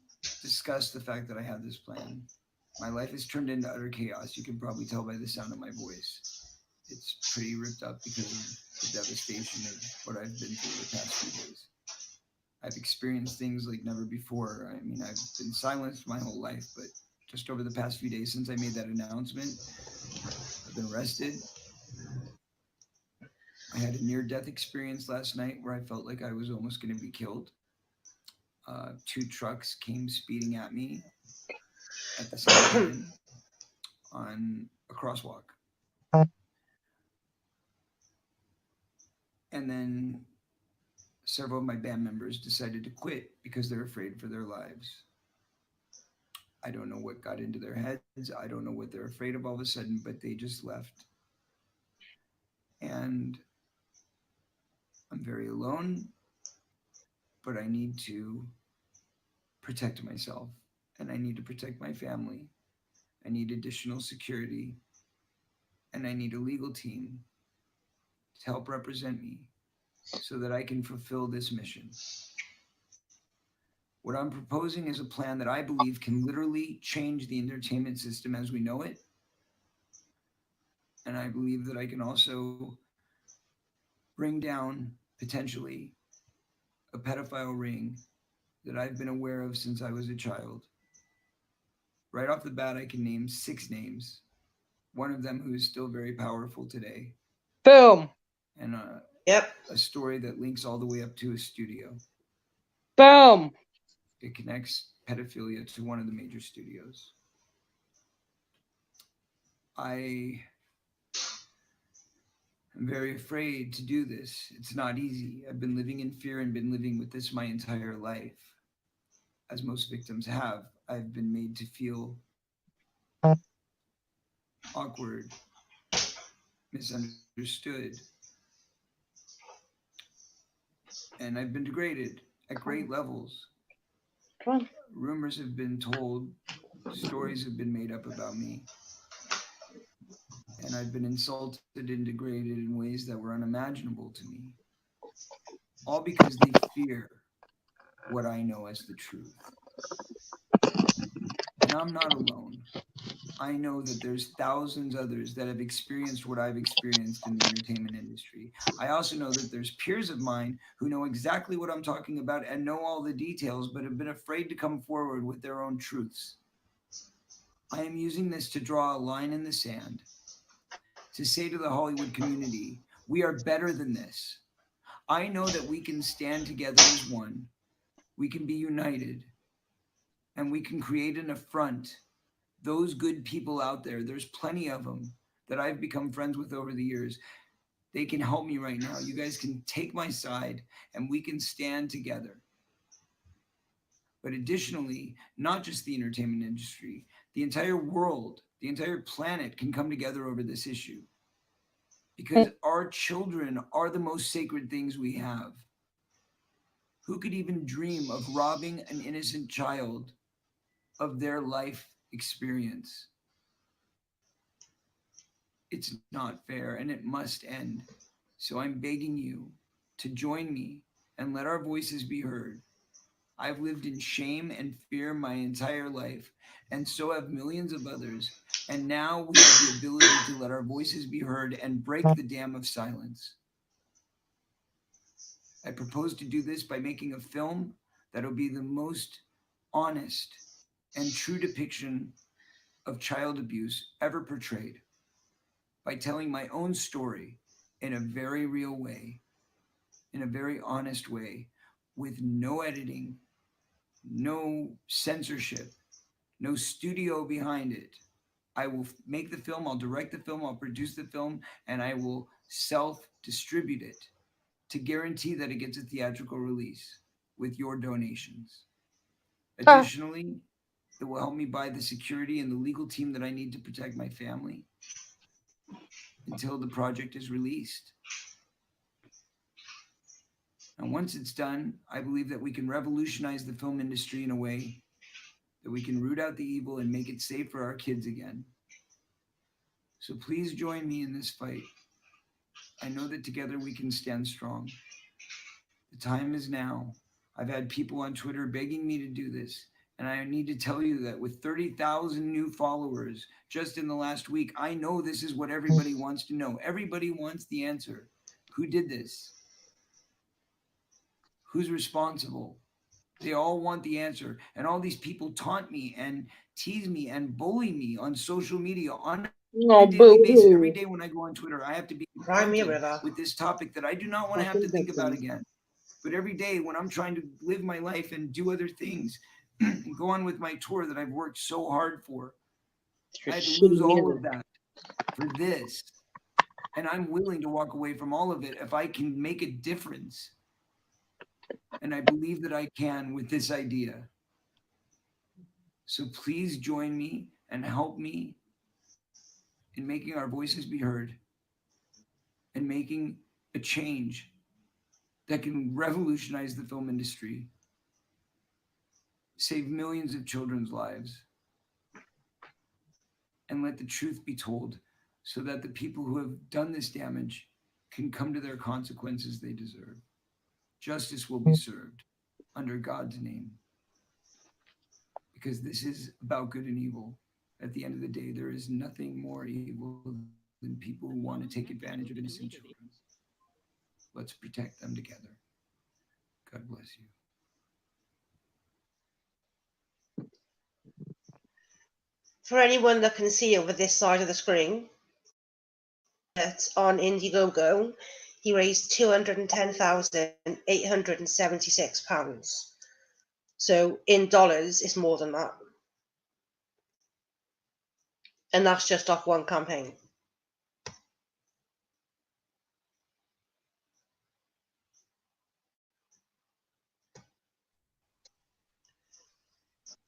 discussed the fact that I had this plan, my life has turned into utter chaos. You can probably tell by the sound of my voice. It's pretty ripped up because of the devastation of what I've been through the past few days. I've experienced things like never before. I mean, I've been silenced my whole life, but just over the past few days since I made that announcement, I've been arrested. I had a near-death experience last night where I felt like I was almost going to be killed. 2 trucks came speeding at me at the same time on a crosswalk. And then several of my band members decided to quit because they're afraid for their lives. I don't know what got into their heads. I don't know what they're afraid of all of a sudden, but they just left. And I'm very alone, but I need to protect myself and I need to protect my family. I need additional security and I need a legal team to help represent me so that I can fulfill this mission. What I'm proposing is a plan that I believe can literally change the entertainment system as we know it. And I believe that I can also bring down, potentially, a pedophile ring that I've been aware of since I was a child. Right off the bat, I can name 6 names. One of them who is still very powerful today. Boom. And a story that links all the way up to a studio. Boom. It connects pedophilia to one of the major studios. I am very afraid to do this. It's not easy. I've been living in fear and been living with this my entire life. As most victims have, I've been made to feel awkward, misunderstood, and I've been degraded at great levels. Rumors have been told, stories have been made up about me, and I've been insulted and degraded in ways that were unimaginable to me, all because they fear what I know as the truth. And I'm not alone. I know that there's thousands others that have experienced what I've experienced in the entertainment industry. I also know that there's peers of mine who know exactly what I'm talking about and know all the details, but have been afraid to come forward with their own truths. I am using this to draw a line in the sand, to say to the Hollywood community, we are better than this. I know that we can stand together as one. We can be united, and we can create an affront. Those good people out there, there's plenty of them that I've become friends with over the years. They can help me right now. You guys can take my side and we can stand together. But additionally, not just the entertainment industry, the entire world, the entire planet can come together over this issue. Because our children are the most sacred things we have. Who could even dream of robbing an innocent child of their life experience? It's not fair and it must end. So I'm begging you to join me and let our voices be heard. I've lived in shame and fear my entire life, and so have millions of others. And now we have the ability to let our voices be heard and break the dam of silence. I propose to do this by making a film that'll be the most honest and true depiction of child abuse ever portrayed, by telling my own story in a very real way, in a very honest way, with no editing, no censorship, no studio behind it. I will make the film, I'll direct the film, I'll produce the film, and I will self-distribute it to guarantee that it gets a theatrical release with your donations. Additionally, it will help me buy the security and the legal team that I need to protect my family until the project is released. And once it's done, I believe that we can revolutionize the film industry in a way that we can root out the evil and make it safe for our kids again. So please join me in this fight. I know that together we can stand strong. The time is now. I've had people on Twitter begging me to do this. And I need to tell you that with 30,000 new followers just in the last week, I know this is what everybody wants to know. Everybody wants the answer. Who did this? Who's responsible? They all want the answer. And all these people taunt me and tease me and bully me on social media on a daily basis. Every day when I go on Twitter, I have to be confronted with this topic that I do not want to have to think about again. But every day when I'm trying to live my life and do other things and go on with my tour that I've worked so hard for, I had to lose all of that for this. And I'm willing to walk away from all of it if I can make a difference. And I believe that I can with this idea. So please join me and help me in making our voices be heard and making a change that can revolutionize the film industry, save millions of children's lives, and let the truth be told so that the people who have done this damage can come to their consequences they deserve. Justice will be served under God's name, because this is about good and evil. At the end of the day, there is nothing more evil than people who want to take advantage of innocent children. Let's protect them together. God bless you. For anyone that can see over this side of the screen, that on Indiegogo, he raised £210,876. So in dollars, it's more than that. And that's just off one campaign.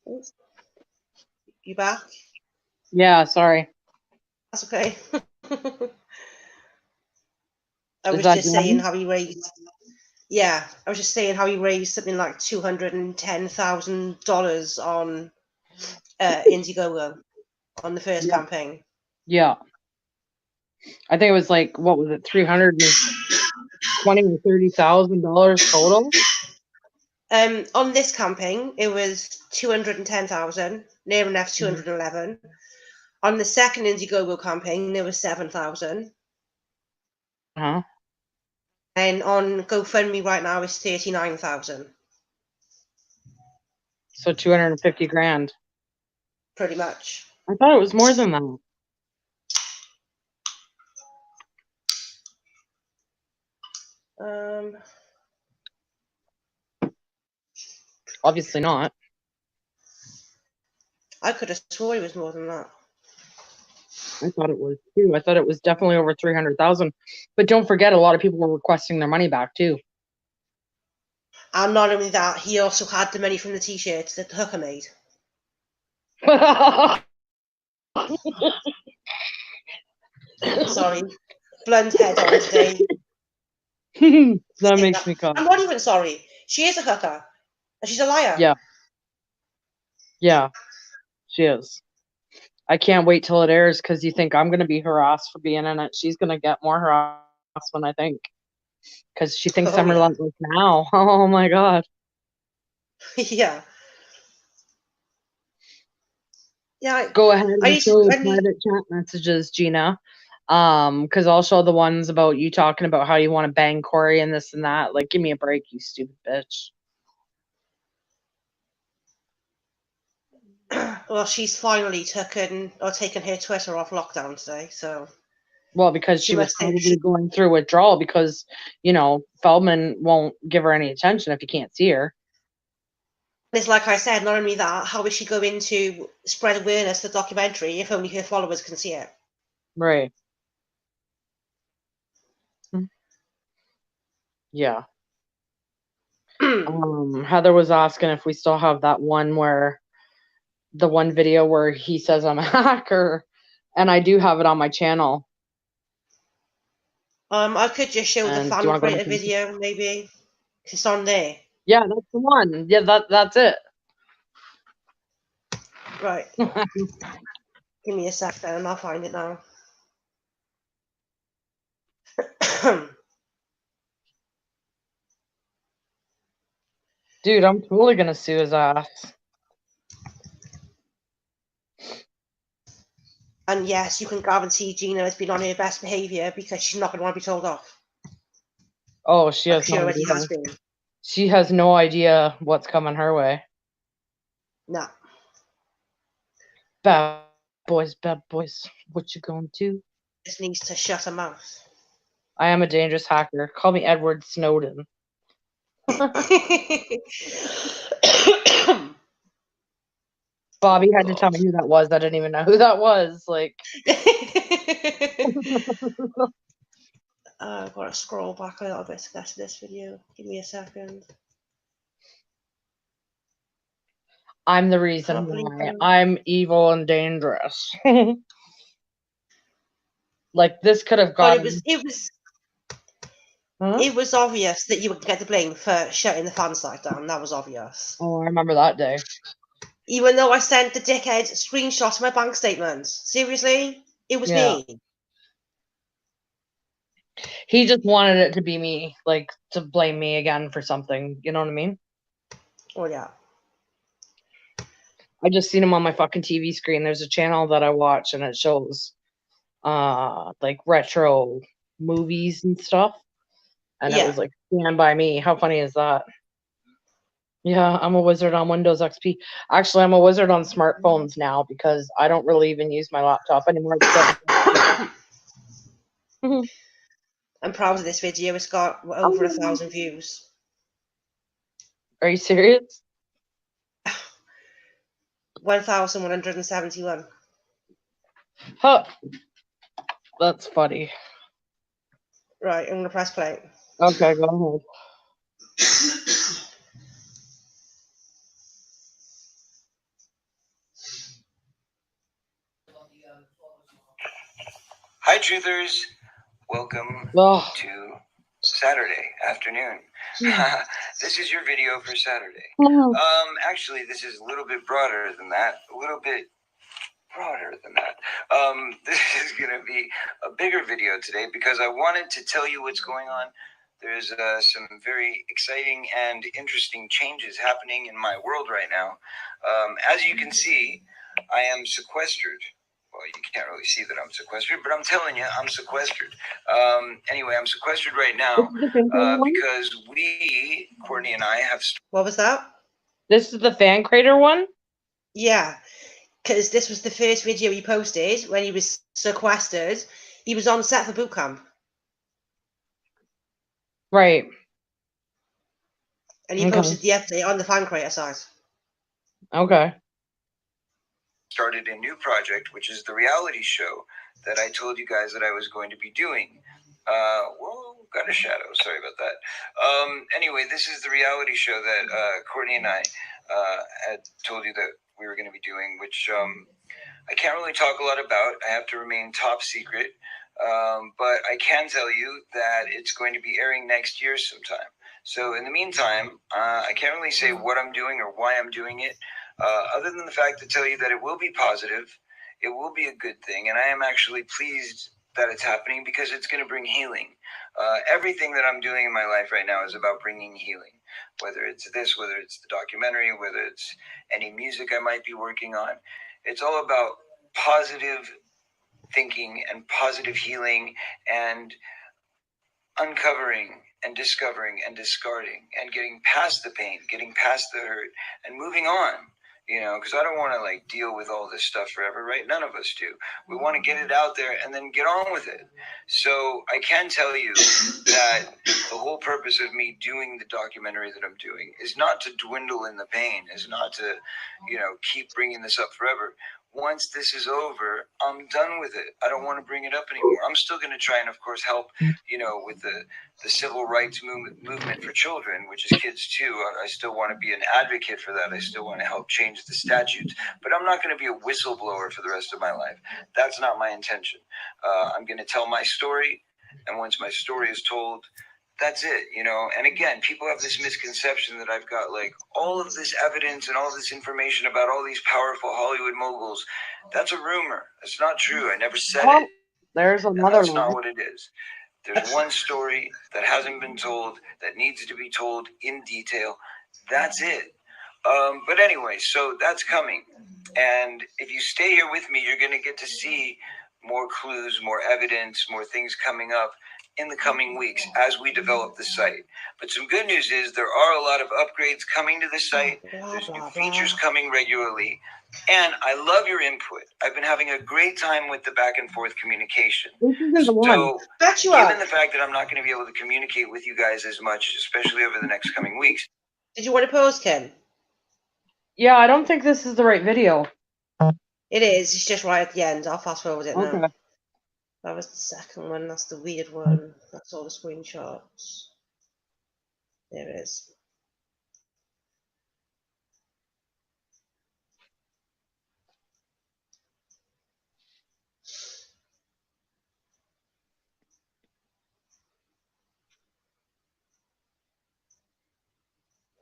Ooh. You back? Yeah, sorry. That's okay. I Is was that just saying done? how he raised. Yeah, I was just saying how he raised something like $210,000 on Indiegogo on the first Yeah. campaign. Yeah. I think it was like, what was it, $320,000 or $30,000 total? On this campaign, it was 210,000, near enough 211. On the second Indiegogo campaign, there was 7,000. Huh? And on GoFundMe right now is 39,000. So 250 grand. Pretty much. I thought it was more than that. Obviously not. I could have swore it was more than that. I thought it was too. I thought it was definitely over 300,000. But don't forget, a lot of people were requesting their money back too. And not only that, he also had the money from the t-shirts that the hooker made. Sorry. Blunt head on today. That makes me cough. I'm not even sorry. She is a hooker. And she's a liar. Yeah. Yeah, she is. I can't wait till it airs because you think I'm going to be harassed for being in it. She's going to get more harassment, I think. Because she thinks I'm relentless now. Oh my God. Yeah. Yeah. Go ahead and show private chat messages, Gina. Because I'll show the ones about you talking about how you want to bang Corey and this and that. Like, give me a break, you stupid bitch. Well, she's finally taken her Twitter off lockdown today, so. Well, because she was probably going through withdrawal because, you know, Feldman won't give her any attention if you can't see her. It's like I said, not only that, how is she going to spread awareness to the documentary if only her followers can see it? Right. Yeah. Heather was asking if we still have that one the one video where he says I'm a hacker, and I do have it on my channel. I could just show the fan created video, maybe. It's on there. Yeah, that's the one. Yeah, that's it. Right. Give me a sec then, and I'll find it now. Dude, I'm totally gonna sue his ass. And yes, you can guarantee Gina has been on her best behaviour because she's not going to want to be told off. Oh, she has no idea. Has been. She has no idea what's coming her way. No. Bad boys, what you gonna do? Just needs to shut her mouth. I am a dangerous hacker. Call me Edward Snowden. Bobby had to tell me who that was. I didn't even know who that was. Like, I've got to scroll back a little bit to get to this video. Give me a second. I'm the reason why I'm evil and dangerous. Like, this could have gone. It was obvious that you would get the blame for shutting the fan site down. That was obvious. Oh, I remember that day. Even though I sent the dickhead screenshot of my bank statements. Seriously? It was me. He just wanted it to be me, like, to blame me again for something. You know what I mean? Oh, yeah. I just seen him on my fucking TV screen. There's a channel that I watch, and it shows, like, retro movies and stuff. And it was like, Stand By Me. How funny is that? Yeah, I'm a wizard on Windows XP. Actually, I'm a wizard on smartphones now because I don't really even use my laptop anymore. I'm proud of this video. It's got over 1,000 views. Are you serious? 1,171. Huh. That's funny. Right, I'm going to press play. Okay, go ahead. Hi, truthers. Welcome Oh. to Saturday afternoon. This is your video for Saturday. Actually, this is a little bit broader than that. This is going to be a bigger video today because I wanted to tell you what's going on. There's some very exciting and interesting changes happening in my world right now. As you can see, I am sequestered. Well, you can't really see that I'm sequestered, but I'm telling you, I'm sequestered. Anyway, I'm sequestered right now because we, Courtney and I, have... What was that? This is the fan crater one? Yeah, because this was the first video he posted when he was sequestered. He was on set for boot camp. Right. And he posted the update on the fan creator site. Okay. Started a new project, which is the reality show that I told you guys that I was going to be doing. Whoa, got a shadow. Sorry about that. Anyway, this is the reality show that Courtney and I had told you that we were going to be doing, which I can't really talk a lot about. I have to remain top secret. But I can tell you that it's going to be airing next year sometime. So in the meantime, I can't really say what I'm doing or why I'm doing it, other than the fact to tell you that it will be positive, it will be a good thing, and I am actually pleased that it's happening because it's going to bring healing. Everything that I'm doing in my life right now is about bringing healing, whether it's this, whether it's the documentary, whether it's any music I might be working on. It's all about positive thinking and positive healing and uncovering and discovering and discarding and getting past the pain, getting past the hurt and moving on, you know, because I don't want to like deal with all this stuff forever, right? None of us do. We want to get it out there and then get on with it. So I can tell you that the whole purpose of me doing the documentary that I'm doing is not to dwindle in the pain, is not to, you know, keep bringing this up forever. Once this is over, I'm done with it. I don't want to bring it up anymore. I'm still going to try and, of course, help, you know, with the civil rights movement for children, which is kids too. I still want to be an advocate for that. I still want to help change the statutes, but I'm not going to be a whistleblower for the rest of my life. That's not my intention. I'm going to tell my story, and once my story is told, that's it, you know. And again, people have this misconception that I've got like all of this evidence and all this information about all these powerful Hollywood moguls. That's a rumor. That's not true. I never said it. There's another That's one. not what it is. There's one story that hasn't been told that needs to be told in detail. That's it. But anyway, so that's coming. And if you stay here with me, you're going to get to see more clues, more evidence, more things coming up in the coming weeks as we develop the site. But some good news is there are a lot of upgrades coming to the site. There's new features coming regularly. And I love your input. I've been having a great time with the back and forth communication. So given the fact that I'm not going to be able to communicate with you guys as much, especially over the next coming weeks. Did you want to pause, Ken? Yeah, I don't think this is the right video. It is. It's just right at the end. I'll fast forward it now. Okay. That was the second one. That's the weird one. That's all the screenshots. There it is.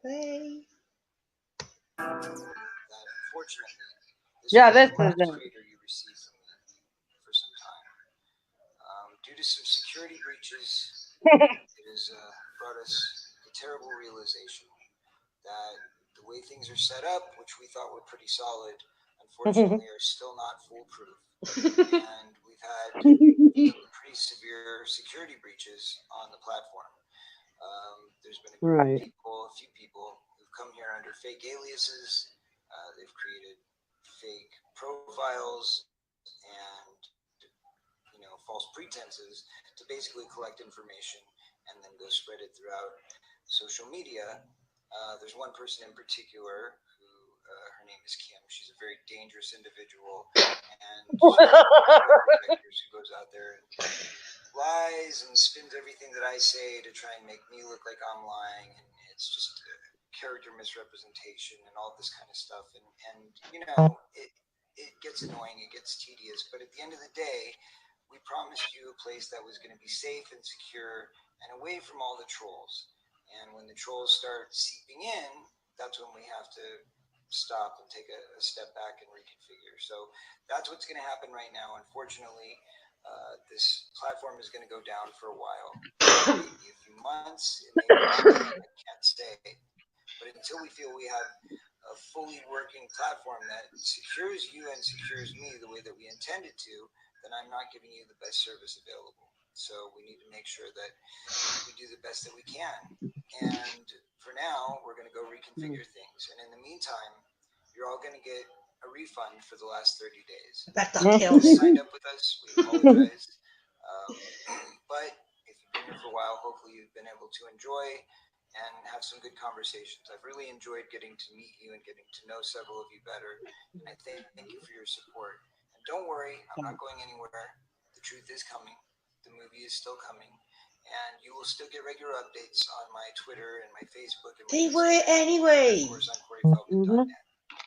Hey. Yeah, this is it. For some time. Due to some security breaches, it has brought us the terrible realization that the way things are set up, which we thought were pretty solid, unfortunately are still not foolproof. And we've had pretty severe security breaches on the platform. There's been a few people who've come here under fake aliases. They've created fake profiles and, you know, false pretenses to basically collect information and then go spread it throughout social media. There's one person in particular who, her Her name is Kim. She's a very dangerous individual, and she's one of the characters who goes out there and lies and spins everything that I say to try and make me look like I'm lying, and it's just character misrepresentation and all this kind of stuff. And you know, it gets annoying, it gets tedious, but at the end of the day, we promised you a place that was going to be safe and secure and away from all the trolls. And when the trolls start seeping in, that's when we have to stop and take a step back and reconfigure. So that's what's going to happen right now. Unfortunately, this platform is going to go down for a while, maybe a few months, it may be longer, I can't say. But until we feel we have a fully working platform that secures you and secures me the way that we intended to, then I'm not giving you the best service available. So we need to make sure that we do the best that we can. And for now, we're going to go reconfigure things. And in the meantime, you're all going to get a refund for the last 30 days. That kills. You signed up with us. We apologize. But if you've been here for a while, hopefully you've been able to enjoy and have some good conversations. I've really enjoyed getting to meet you and getting to know several of you better. And I thank you for your support. And don't worry, I'm not going anywhere. The truth is coming. The movie is still coming. And you will still get regular updates on my Twitter and my Facebook. And They were anyway. of course, on CoreyFeldman.net.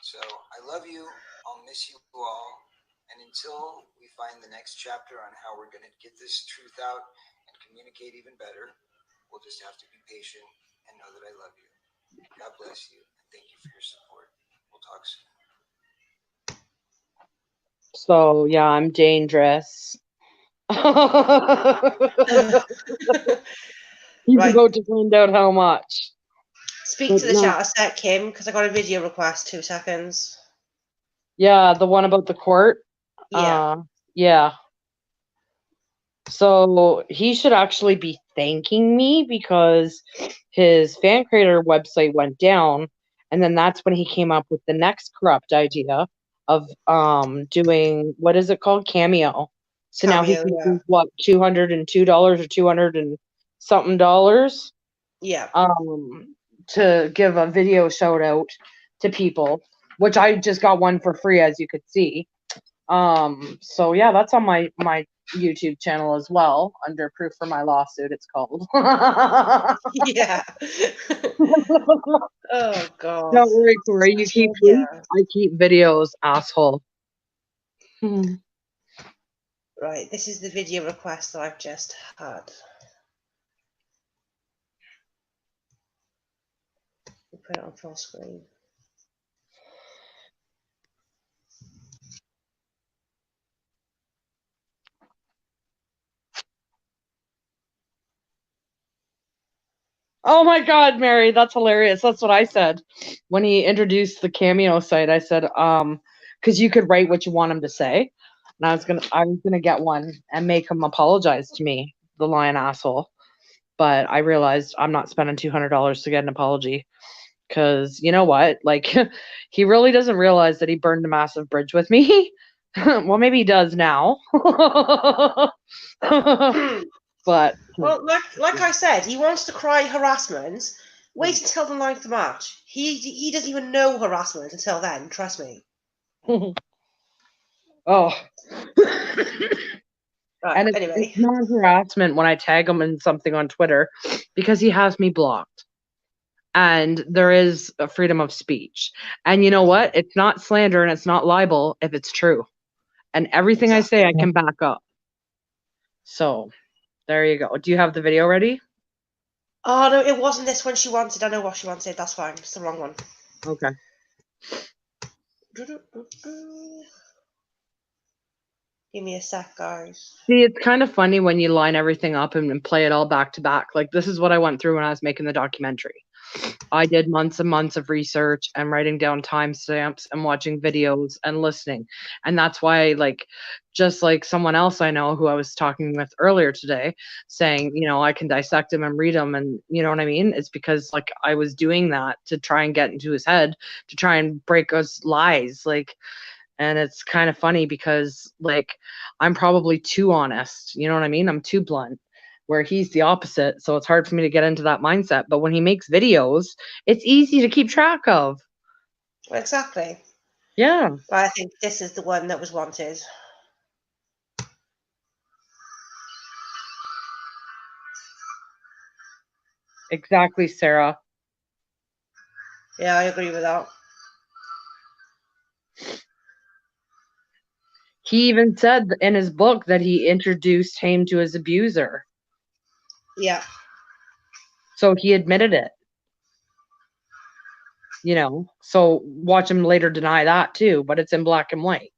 So I love you. I'll miss you all. And until we find the next chapter on how we're going to get this truth out and communicate even better, we'll just have to be patient and know that I love you. God bless you. And thank you for your support. We'll talk soon. So yeah, I'm dangerous. He's Right. about to find out how much. Speak But to the no. chat a sec, Kim, because I got a video request. 2 seconds. Yeah, the one about the court. Yeah. Yeah. So he should actually be thanking me because his fan creator website went down, and then that's when he came up with the next corrupt idea of doing, what is it called, Cameo. So now he Cameo, can yeah. do what, $202 or 200 and something dollars Yeah. to give a video shout out to people, which I just got one for free, as you could see. So yeah, that's on my YouTube channel as well, under Proof for My Lawsuit, it's called. Yeah. Oh god. Don't worry, Corey, you keep Yeah. I keep videos, asshole. Right, this is the video request that I've just had. We'll put it on full screen. Oh my God, Mary, that's hilarious. That's what I said when he introduced the Cameo site. I said, because you could write what you want him to say, and I was gonna get one and make him apologize to me, the lying asshole. But I realized I'm not spending $200 to get an apology, because you know what? Like, he really doesn't realize that he burned a massive bridge with me. Well, maybe he does now. But Well, like I said, he wants to cry harassment. Wait until the 9th of March. He doesn't even know harassment until then. Trust me. Oh. Right, And anyway. it's not harassment when I tag him in something on Twitter, because he has me blocked. And there is a freedom of speech. And you know what? It's not slander and it's not libel if it's true. And everything I say, I can back up. So there you go. Do you have the video ready? Oh no, it wasn't this one she wanted. I know what she wanted. That's fine. It's the wrong one. Okay. Give me a sec, guys. See, it's kind of funny when you line everything up and play it all back to back. Like, this is what I went through when I was making the documentary. I did months and months of research and writing down timestamps and watching videos and listening. And that's why, like, just like someone else I know who I was talking with earlier today saying, you know, I can dissect him and read him, and you know what I mean? It's because, like, I was doing that to try and get into his head, to try and break us lies. Like, and it's kind of funny because, like, I'm probably too honest. You know what I mean? I'm too blunt, where he's the opposite. So it's hard for me to get into that mindset. But when he makes videos, it's easy to keep track of. Exactly. Yeah. But I think this is the one that was wanted. Exactly, Sarah. Yeah, I agree with that. He even said in his book that he introduced Haim to his abuser. Yeah. So he admitted it. You know, so watch him later deny that too, but it's in black and white.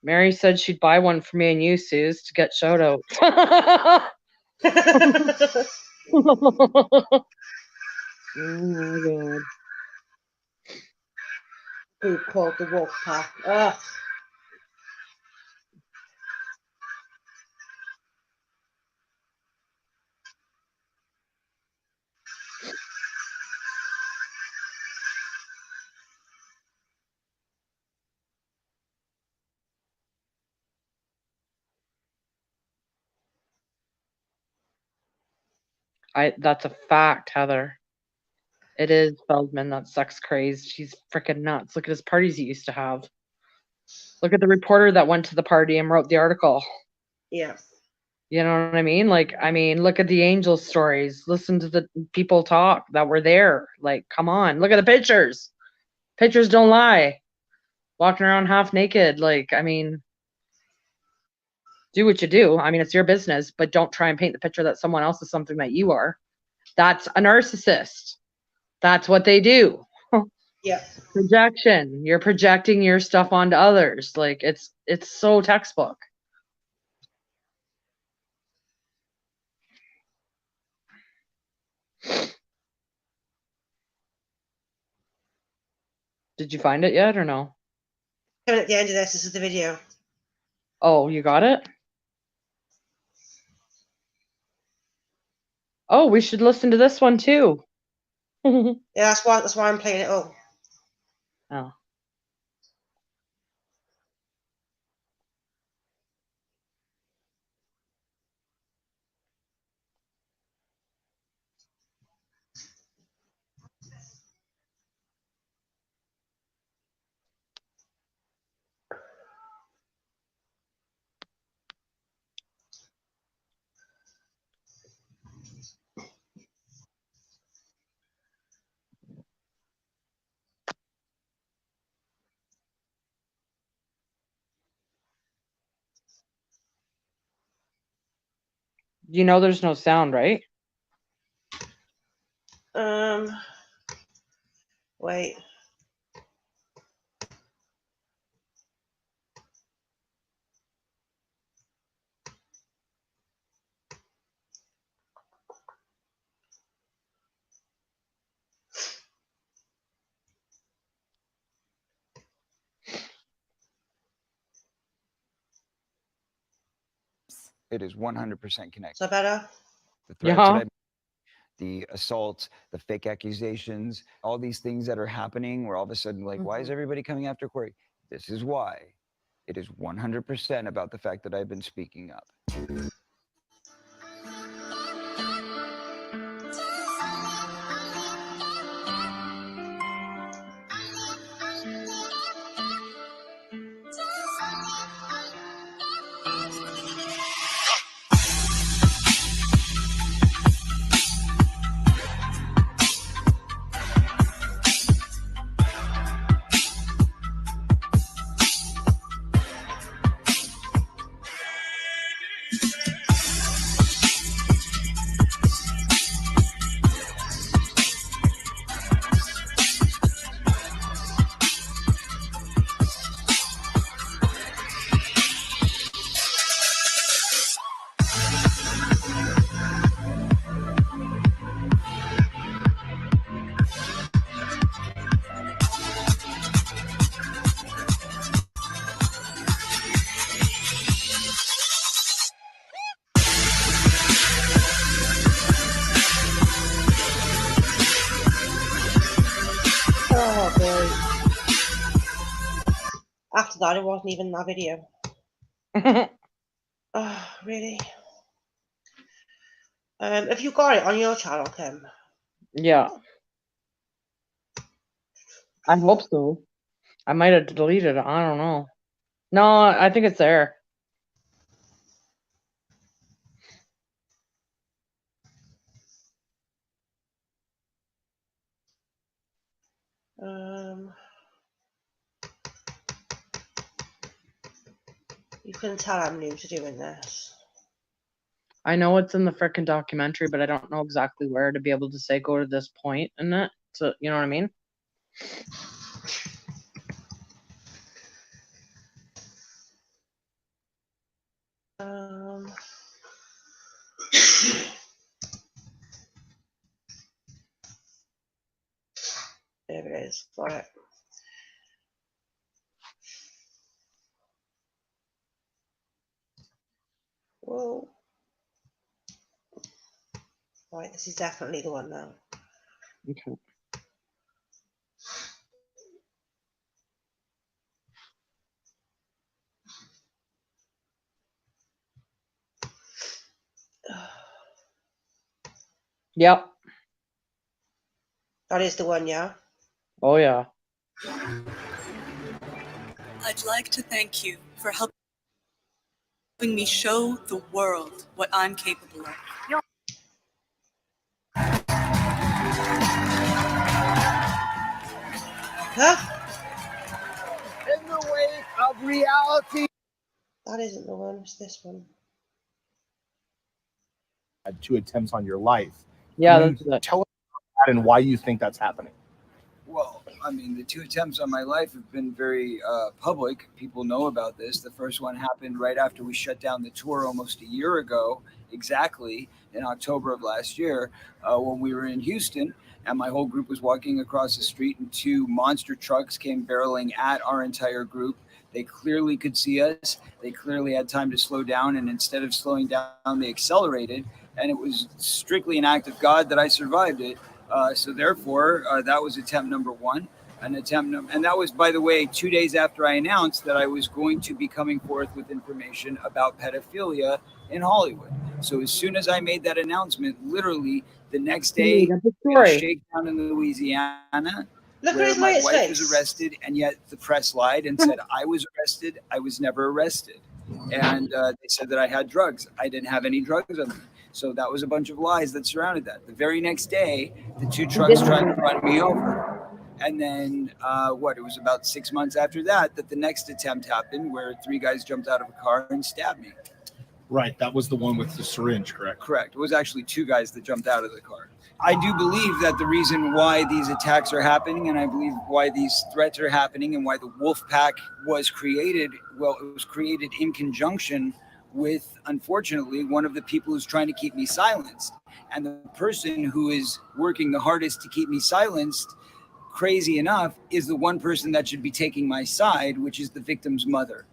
Mary said she'd buy one for me and you, Suze, to get shout out. Oh my god. Who called the wolf pack? Ugh. That's a fact, Heather. It is Feldman that's sex crazed. She's freaking nuts. Look at his parties he used to have. Look at the reporter that went to the party and wrote the article. Yeah. You know what I mean? Like, I mean, look at the angel stories. Listen to the people talk that were there. Like, come on. Look at the pictures. Pictures don't lie. Walking around half naked. Like, I mean, do what you do. I mean, it's your business, but don't try and paint the picture that someone else is something that you are. That's a narcissist. That's what they do. Yeah. Projection. You're projecting your stuff onto others. Like, it's so textbook. Did you find it yet or no? Coming at the end of this is the video. Oh, you got it? Oh, we should listen to this one too. Yeah, that's why I'm playing it all. Oh. You know there's no sound, right? Wait. It is 100% connected. Is that better? The threats that the assaults, the fake accusations, all these things that are happening where all of a sudden, like, why is everybody coming after Corey? This is why. It is 100% about the fact that I've been speaking up. Oh boy. After that, it wasn't even that video. Oh, really? Have you got it on your channel, Kim? Yeah. I hope so. I might have deleted it. I don't know. No, I think it's there. You can tell I'm new to doing this. I know it's in the frickin' documentary, but I don't know exactly where to be able to say go to this point in it. So, you know what I mean? There it is. Got it. Whoa. Right, this is definitely the one now. Okay. Yep. That is the one, yeah? Oh, yeah. I'd like to thank you for helping me show the world what I'm capable of. In the wake of reality. That isn't the one, it's this one. Had 2 attempts on your life. Yeah, Can you that's tell us about that and why you think that's happening. Well, I mean, the 2 attempts on my life have been very public. People know about this. The first one happened right after we shut down the tour almost a year ago, exactly in October of last year, when we were in Houston. And my whole group was walking across the street, and 2 monster trucks came barreling at our entire group. They clearly could see us. They clearly had time to slow down. And instead of slowing down, they accelerated. And it was strictly an act of God that I survived it. So therefore, that was attempt number 1. And that was, by the way, 2 days after I announced that I was going to be coming forth with information about pedophilia in Hollywood. So as soon as I made that announcement, literally the next day, a shakedown in Louisiana, where my wife was arrested, and yet the press lied and said I was arrested. I was never arrested. And they said that I had drugs. I didn't have any drugs on me. So that was a bunch of lies that surrounded that. The very next day, the 2 trucks tried to run me over. And then, it was about 6 months after that the next attempt happened, where 3 guys jumped out of a car and stabbed me. Right. That was the one with the syringe, correct? Correct. It was actually 2 guys that jumped out of the car. I do believe that the reason why these attacks are happening, and I believe why these threats are happening, and why the wolf pack was created, well, it was created in conjunction with, unfortunately, one of the people who's trying to keep me silenced. And the person who is working the hardest to keep me silenced, crazy enough, is the one person that should be taking my side, which is the victim's mother.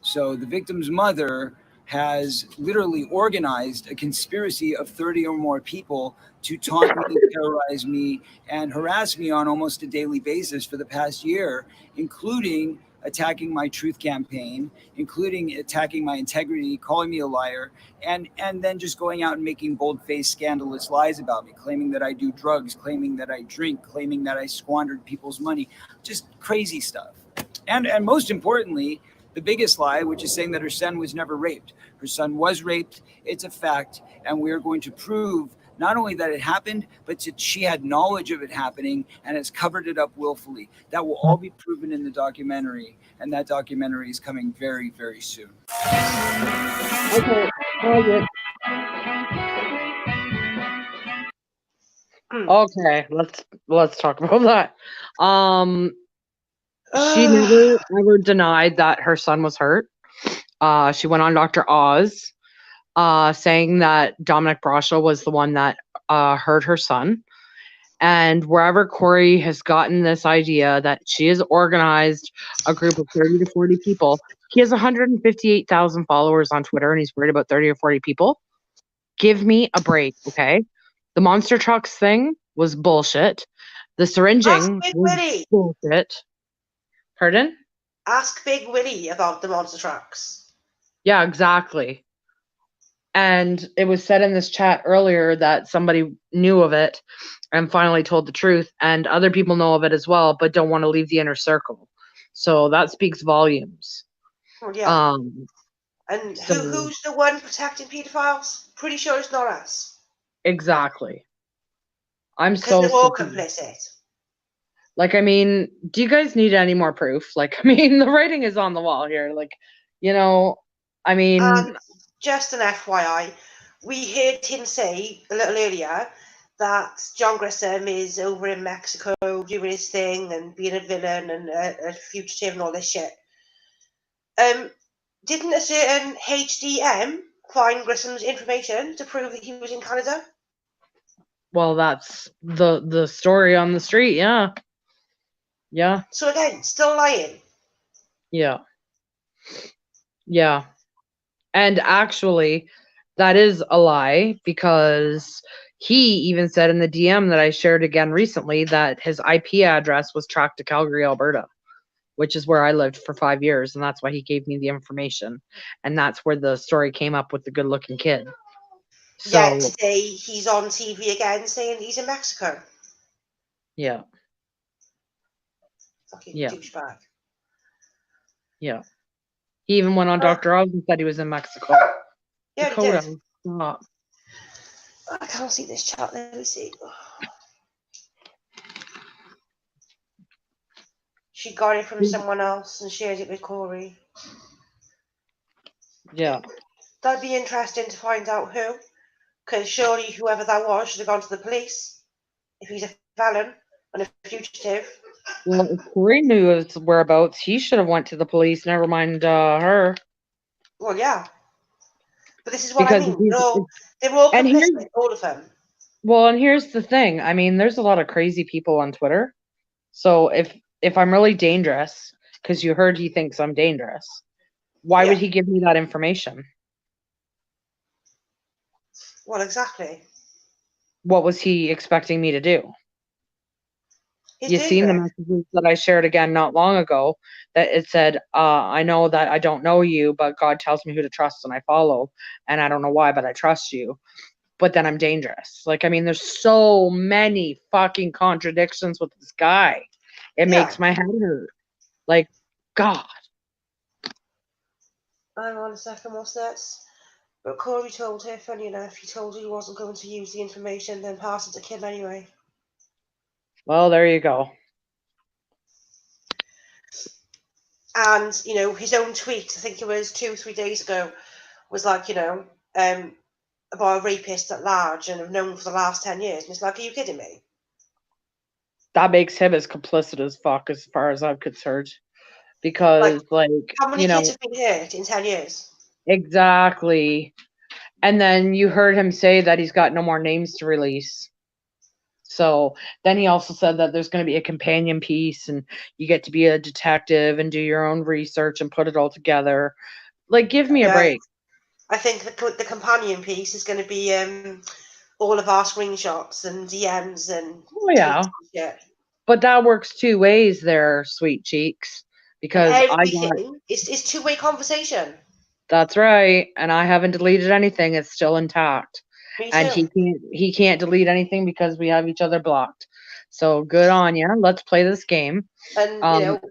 So the victim's mother has literally organized a conspiracy of 30 or more people to taunt me, terrorize me, and harass me on almost a daily basis for the past year, including attacking my truth campaign, including attacking my integrity, calling me a liar, and then just going out and making bold-faced, scandalous lies about me, claiming that I do drugs, claiming that I drink, claiming that I squandered people's money, just crazy stuff. And most importantly, the biggest lie, which is saying that her son was never raped. Her son was raped. It's a fact. And we are going to prove not only that it happened, but that she had knowledge of it happening and has covered it up willfully. That will all be proven in the documentary. And that documentary is coming very, very soon. Okay, let's talk about that. She never ever denied that her son was hurt. She went on Dr. Oz, saying that Dominic Brasha was the one that hurt her son. And wherever Corey has gotten this idea that she has organized a group of 30 to 40 people, he has 158,000 followers on Twitter, and he's worried about 30 or 40 people. Give me a break, okay? The monster trucks thing was bullshit. The syringing was bullshit. Pardon? Ask Big Willie about the monster trucks. Yeah, exactly. And it was said in this chat earlier that somebody knew of it and finally told the truth, and other people know of it as well, but don't want to leave the inner circle. So that speaks volumes. Well, yeah. And so- who's the one protecting pedophiles? Pretty sure it's not us. Exactly. I'm Because so they're all sick of- complicit. Like, I mean, do you guys need any more proof? Like, I mean, the writing is on the wall here. Like, you know, I mean, Just an FYI, we heard him say a little earlier that John Grissom is over in Mexico doing his thing and being a villain and a fugitive and all this shit. Didn't a certain HDM find Grissom's information to prove that he was in Canada? well, that's the story on the street. Yeah. Yeah. So again, still lying. Yeah. Yeah. And actually, that is a lie, because he even said in the DM that I shared again recently that his IP address was tracked to Calgary, Alberta, which is where I lived for 5 years. And that's why he gave me the information. And that's where the story came up with the good looking kid. Yeah, today he's on TV again saying he's in Mexico. Yeah. Fucking Yeah. douchebag. Yeah. He even went on Dr. Oz and said he was in Mexico. Yeah, Dakota, he did. stop. I can't see this chat. Let me see. She got it from someone else and shared it with Corey. Yeah. That'd be interesting to find out who. Because surely whoever that was should have gone to the police. If he's a felon and a fugitive. Well, if Corey knew his whereabouts, he should have went to the police, never mind her. Well, yeah. But this is what Because I mean. They're all and complicit, all of them. Well, and here's the thing. I mean, there's a lot of crazy people on Twitter. So if I'm really dangerous, because you heard he thinks I'm dangerous, why would he give me that information? Well, exactly. What was he expecting me to do? He's You seen the dangerous. messages that I shared again not long ago that it said, I know that I don't know you, but God tells me who to trust and I follow. And I don't know why, but I trust you. But then I'm dangerous. Like, I mean, there's so many fucking contradictions with this guy. It makes my head hurt. Like, God. Hang on a second, what's this? But Corey told her, funny enough, he told her he wasn't going to use the information, then pass it to Kim anyway. Well, there you go. And, you know, his own tweet, I think it was 2-3 days ago, was like, you know, about a rapist at large and have known for the last 10 years. And it's like, are you kidding me? That makes him as complicit as fuck as far as I'm concerned. Because, like, How many you know, kids have been hurt in 10 years? exactly. And then you heard him say that he's got no more names to release. So then he also said that there's going to be a companion piece and you get to be a detective and do your own research and put it all together. Like, give me a break. I think the companion piece is going to be all of our screenshots and DMs and Oh, yeah. shit. But that works two ways there, sweet cheeks. Because I got, Everything is two-way conversation. that's right. And I haven't deleted anything. It's still intact. Me And too. he can't delete anything because we have each other blocked. So good on you. Let's play this game. And you know,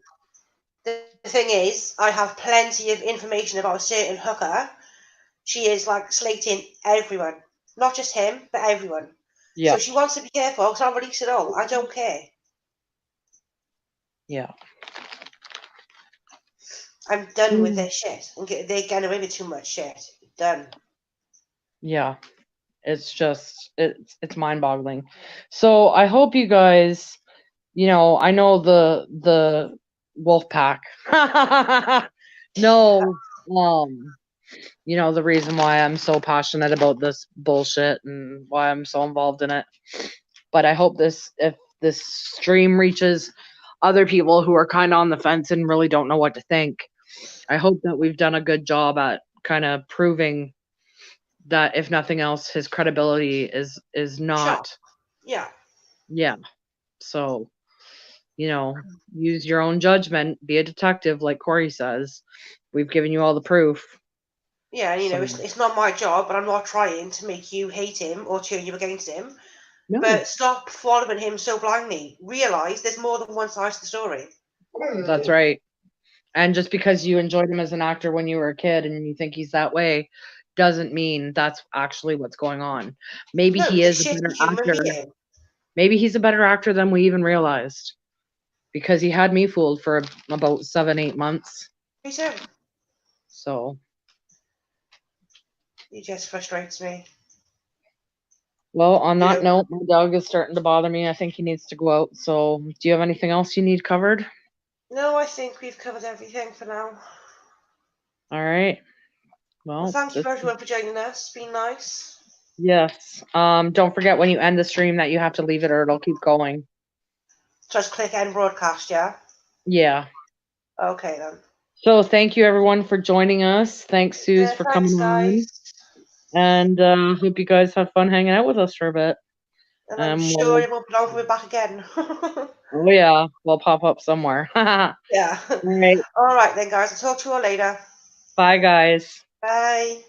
the thing is, I have plenty of information about a certain hooker. She is like slating everyone, not just him, but everyone. Yeah. So if she wants to be careful, so I'll release it all. I don't care. Yeah. I'm done with this shit. They're getting away with too much shit. Done. Yeah. It's just it's mind-boggling. So I hope you guys, you know, I know the wolf pack. No, you know, the reason why I'm so passionate about this bullshit and why I'm so involved in it. But I hope if this stream reaches other people who are kind of on the fence and really don't know what to think, I hope that we've done a good job at kind of proving that, if nothing else, his credibility is not. Yeah. Yeah. So, you know, use your own judgment, be a detective, like Corey says. We've given you all the proof. Yeah, you know, So, it's not my job, but I'm not trying to make you hate him or turn you against him. no, But stop following him so blindly. Realize there's more than one side to the story. that's right. And just because you enjoyed him as an actor when you were a kid and you think he's that way, doesn't mean that's actually what's going on. Maybe No, he he's is a a better shitty human actor. being. Maybe he's a better actor than we even realized. Because he had me fooled for about 7-8 months. Me too. So, He just frustrates me. well, on You that know, note, my dog is starting to bother me. I think he needs to go out. So, do you have anything else you need covered? no, I think we've covered everything for now. All right. Well, Well, thank you everyone for joining us. It's been nice. yes. Don't forget when you end the stream that you have to leave it or it'll keep going. Just click end broadcast, yeah? Yeah. Okay then. So thank you everyone for joining us. Thanks, Suze, Yeah, for thanks coming on. guys. And hope you guys have fun hanging out with us for a bit. And I'm sure We'll, it won't be long for we're back again. oh yeah, we'll pop up somewhere. All Yeah. right. All right then, guys. I'll talk to you all later. Bye, guys. Bye.